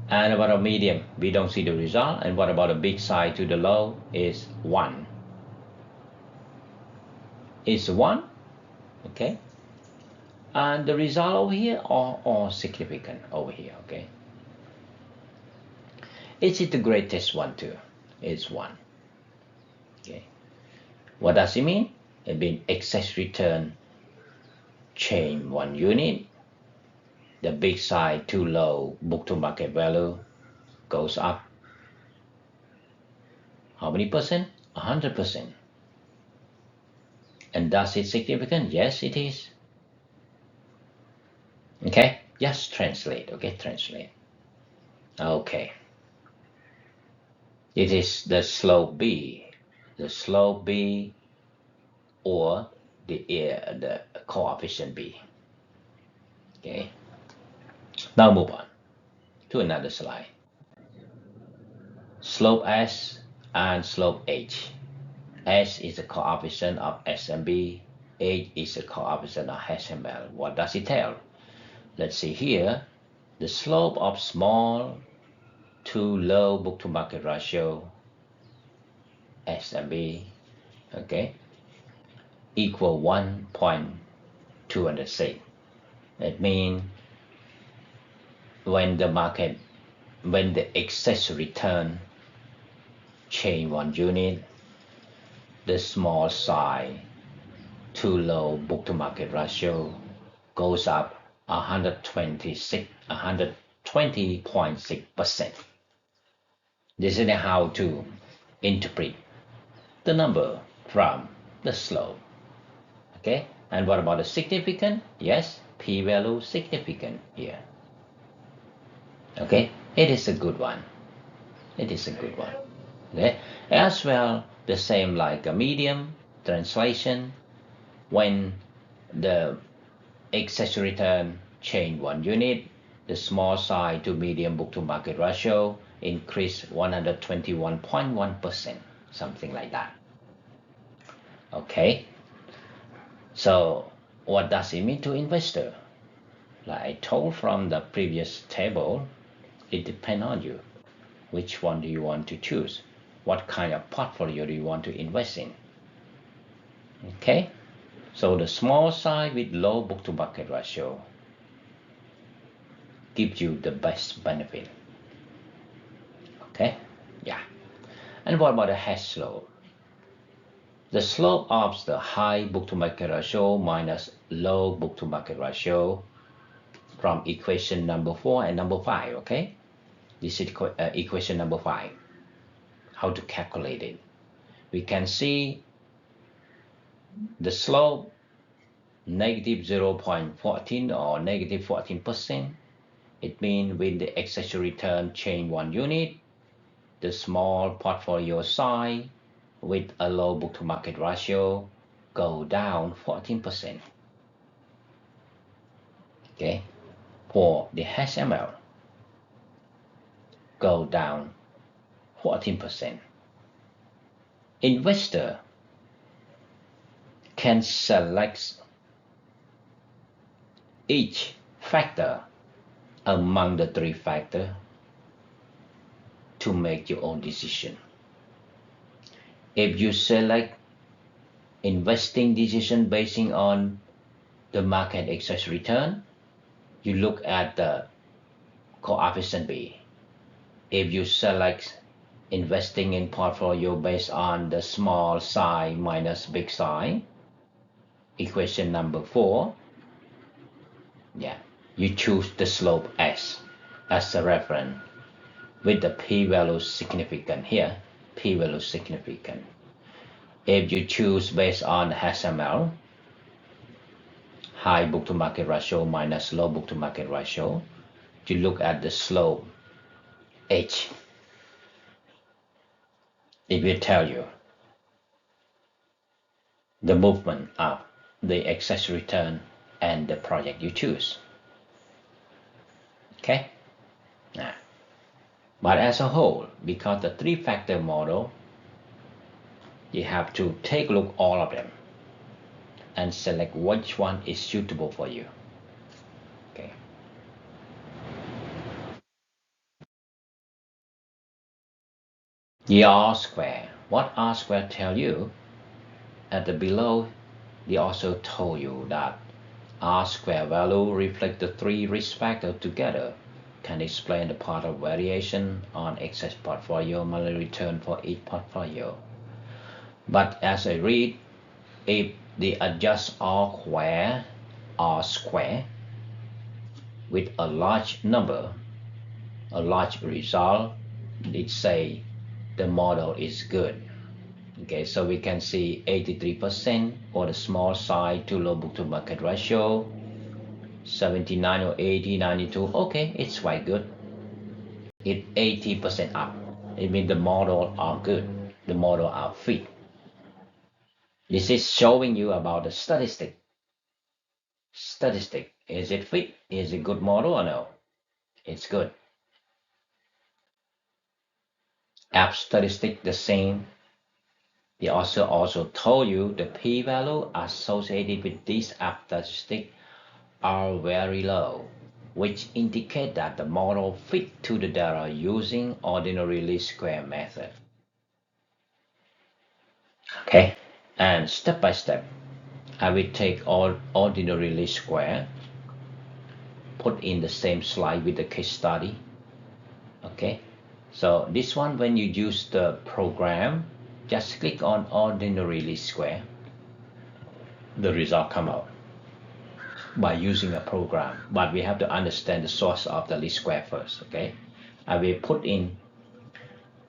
and what about medium? We don't see the result. And what about the big side to the low is 1. Is 1. Okay, and the result over here are significant over here. Okay, is it the greatest one too? It's 1. Okay, what does it mean? It means excess return change 1 unit. The big side too low, book to market value goes up. How many percent? 100%. And does it significant? Yes, it is. Okay, just translate. Okay, translate. Okay. It is the slope B. The slope B or the coefficient B. Okay. Now move on to another slide. Slope S and slope H. S is the coefficient of S and B. H is the coefficient of HML. What does it tell? Let's see here. The slope of small to low book to market ratio S and B, okay, equal 1.206. That means when the excess return change 1 unit, the small side too low book to market ratio goes up 120.6%. This is how to interpret the number from the slope. Okay, and what about the significant? Yes, p-value significant here. Okay, it is a good one. It is a good one. Okay, as well the same like a medium translation. When the excess return change 1 unit, the small side to medium book to market ratio increase 121.1%, something like that. Okay, so what does it mean to investor? Like I told from the previous table, it depends on you. Which one do you want to choose? What kind of portfolio do you want to invest in? Okay, so the small side with low book to market ratio gives you the best benefit. Okay, yeah. And what about the hedge slope? The slope of the high book to market ratio minus low book to market ratio from equation number 4 and number 5. Okay, this is equation number 5. How to calculate it? We can see the slope negative 0.14 or negative 14%. It means when the excess return change 1 unit, the small portfolio size with a low book to market ratio go down 14%. Okay, for the HML go down 14%. Investor can select each factor among the 3 factors to make your own decision. If you select investing decision based on the market excess return, you look at the coefficient B. If you select investing in portfolio based on the small size minus big size, equation number 4, yeah, you choose the slope S as a reference with the p-value significant here, p-value significant. If you choose based on HML, high book to market ratio minus low book to market ratio, you look at the slope H. It will tell you the movement of the excess return and the project you choose. Okay, now But as a whole, because the three-factor model, you have to take a look at all of them and select which one is suitable for you. Okay. The R square. What R square tell you? At the below, they also told you that R square value reflect the three risk factors together, can explain the part of variation on excess portfolio monthly return for each portfolio. But as I read, if they adjust R square with a large number, a large result, it say the model is good. Okay, so we can see 83% for the small size too low book to market ratio, 79 or 80, 92. Okay, it's quite good. It's 80% up. It means the model are good. The model are fit. This is showing you about the statistic. Statistic. Is it fit? Is it good model or no? It's good. App statistic the same. They also told you the p-value associated with these app statistics are very low, which indicate that the model fit to the data using ordinary least square method. Okay, and step by step, I will take all ordinary least square, put in the same slide with the case study. Okay, so this one, when you use the program, just click on ordinary least square, the result come out by using a program, but we have to understand the source of the least square first. Okay, I will put in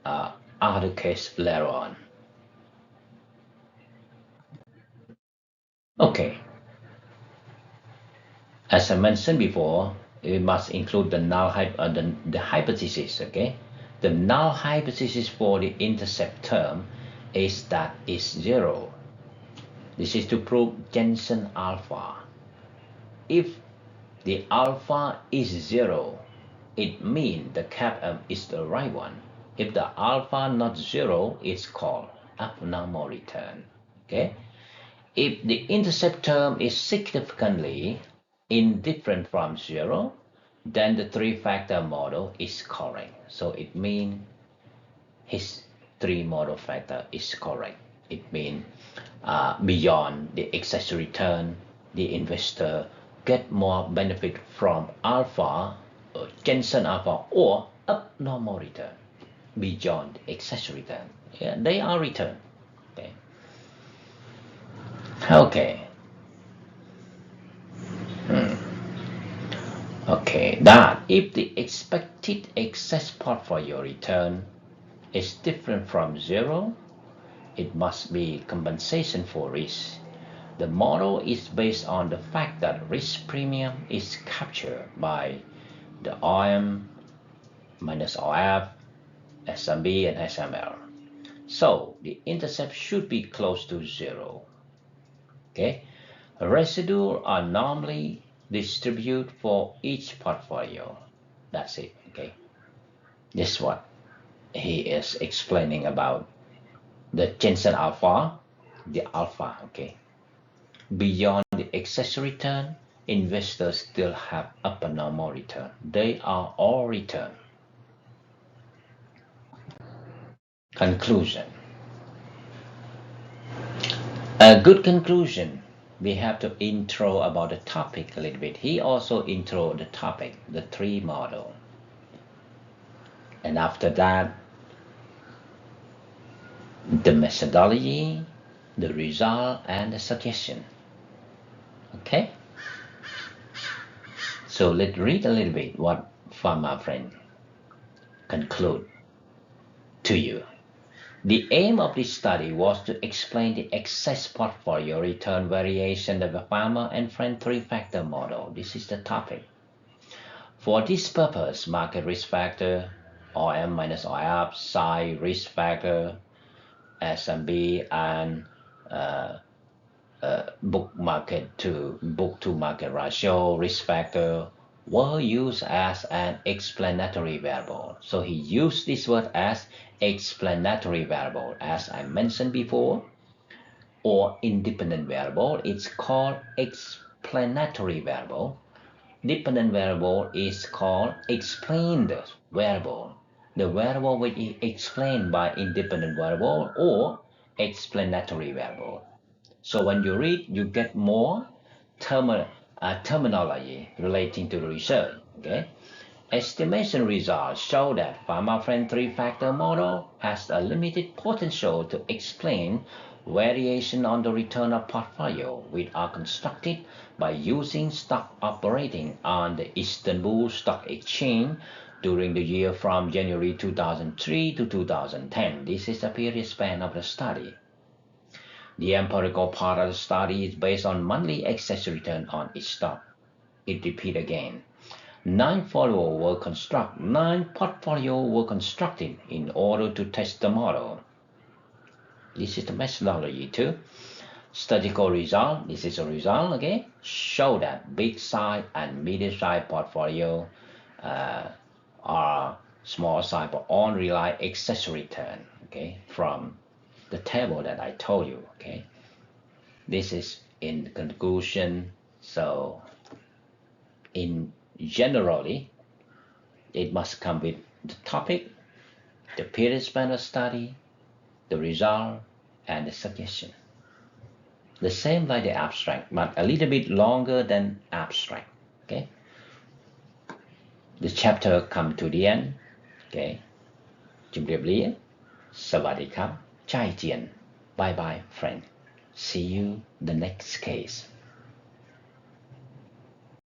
other case later on. Okay, as I mentioned before, we must include the null the hypothesis. Okay, the null hypothesis for the intercept term is that it's 0. This is to prove Jensen alpha. If the alpha is 0, it means the CAPM is the right one. If the alpha not 0, it's called abnormal return. Okay. If the intercept term is significantly indifferent from 0, then the three-factor model is correct. So it means his three model factor is correct. It means beyond the excess return, the investor get more benefit from alpha, Jensen alpha, or abnormal return beyond the excess return. Yeah, they are return. Okay. Okay. Okay, that if the expected excess portfolio return is different from 0, it must be compensation for risk. The model is based on the fact that risk premium is captured by the RM minus RF, SMB, and SML. So the intercept should be close to 0. Okay, residual are normally distributed for each portfolio. That's it. Okay, this is what he is explaining about the Jensen alpha, the alpha. Okay, beyond the excess return, investors still have abnormal return. They are all return. Conclusion. A good conclusion. We have to intro about the topic a little bit. He also intro the topic, the three model. And after that, the methodology, the result, and the suggestion. Okay? So let's read a little bit what Pharma friend conclude to you. The aim of this study was to explain the excess portfolio return variation of the Pharma and friend three-factor model. This is the topic. For this purpose, market risk factor, RM minus IR, size risk factor, SMB, and book to market ratio risk factor, were used as an explanatory variable. So he used this word as explanatory variable. As I mentioned before, or independent variable, it's called explanatory variable. Dependent variable is called explained variable. The variable which is explained by independent variable or explanatory variable. So when you read, you get more terminology relating to the research. Okay, estimation results show that PharmaFriend three-factor model has a limited potential to explain variation on the return of portfolio, which are constructed by using stock operating on the Istanbul Stock Exchange during the year from January 2003 to 2010. This is the period span of the study. The empirical part of the study is based on monthly excess return on each stock. It repeats again. 9 portfolios were constructed in order to test the model. This is the methodology too. Statistical result, this is a result, okay, show that big size and medium size portfolio are small size but all rely excess return, okay, from the table that I told you, okay. This is in conclusion. So in generally, it must come with the topic, the period span of study, the result, and the suggestion. The same like the abstract, but a little bit longer than abstract, okay. The chapter come to the end, okay. จุ่มเรียบเรียนสวัสดีครับ Bye bye friend. See you the next case.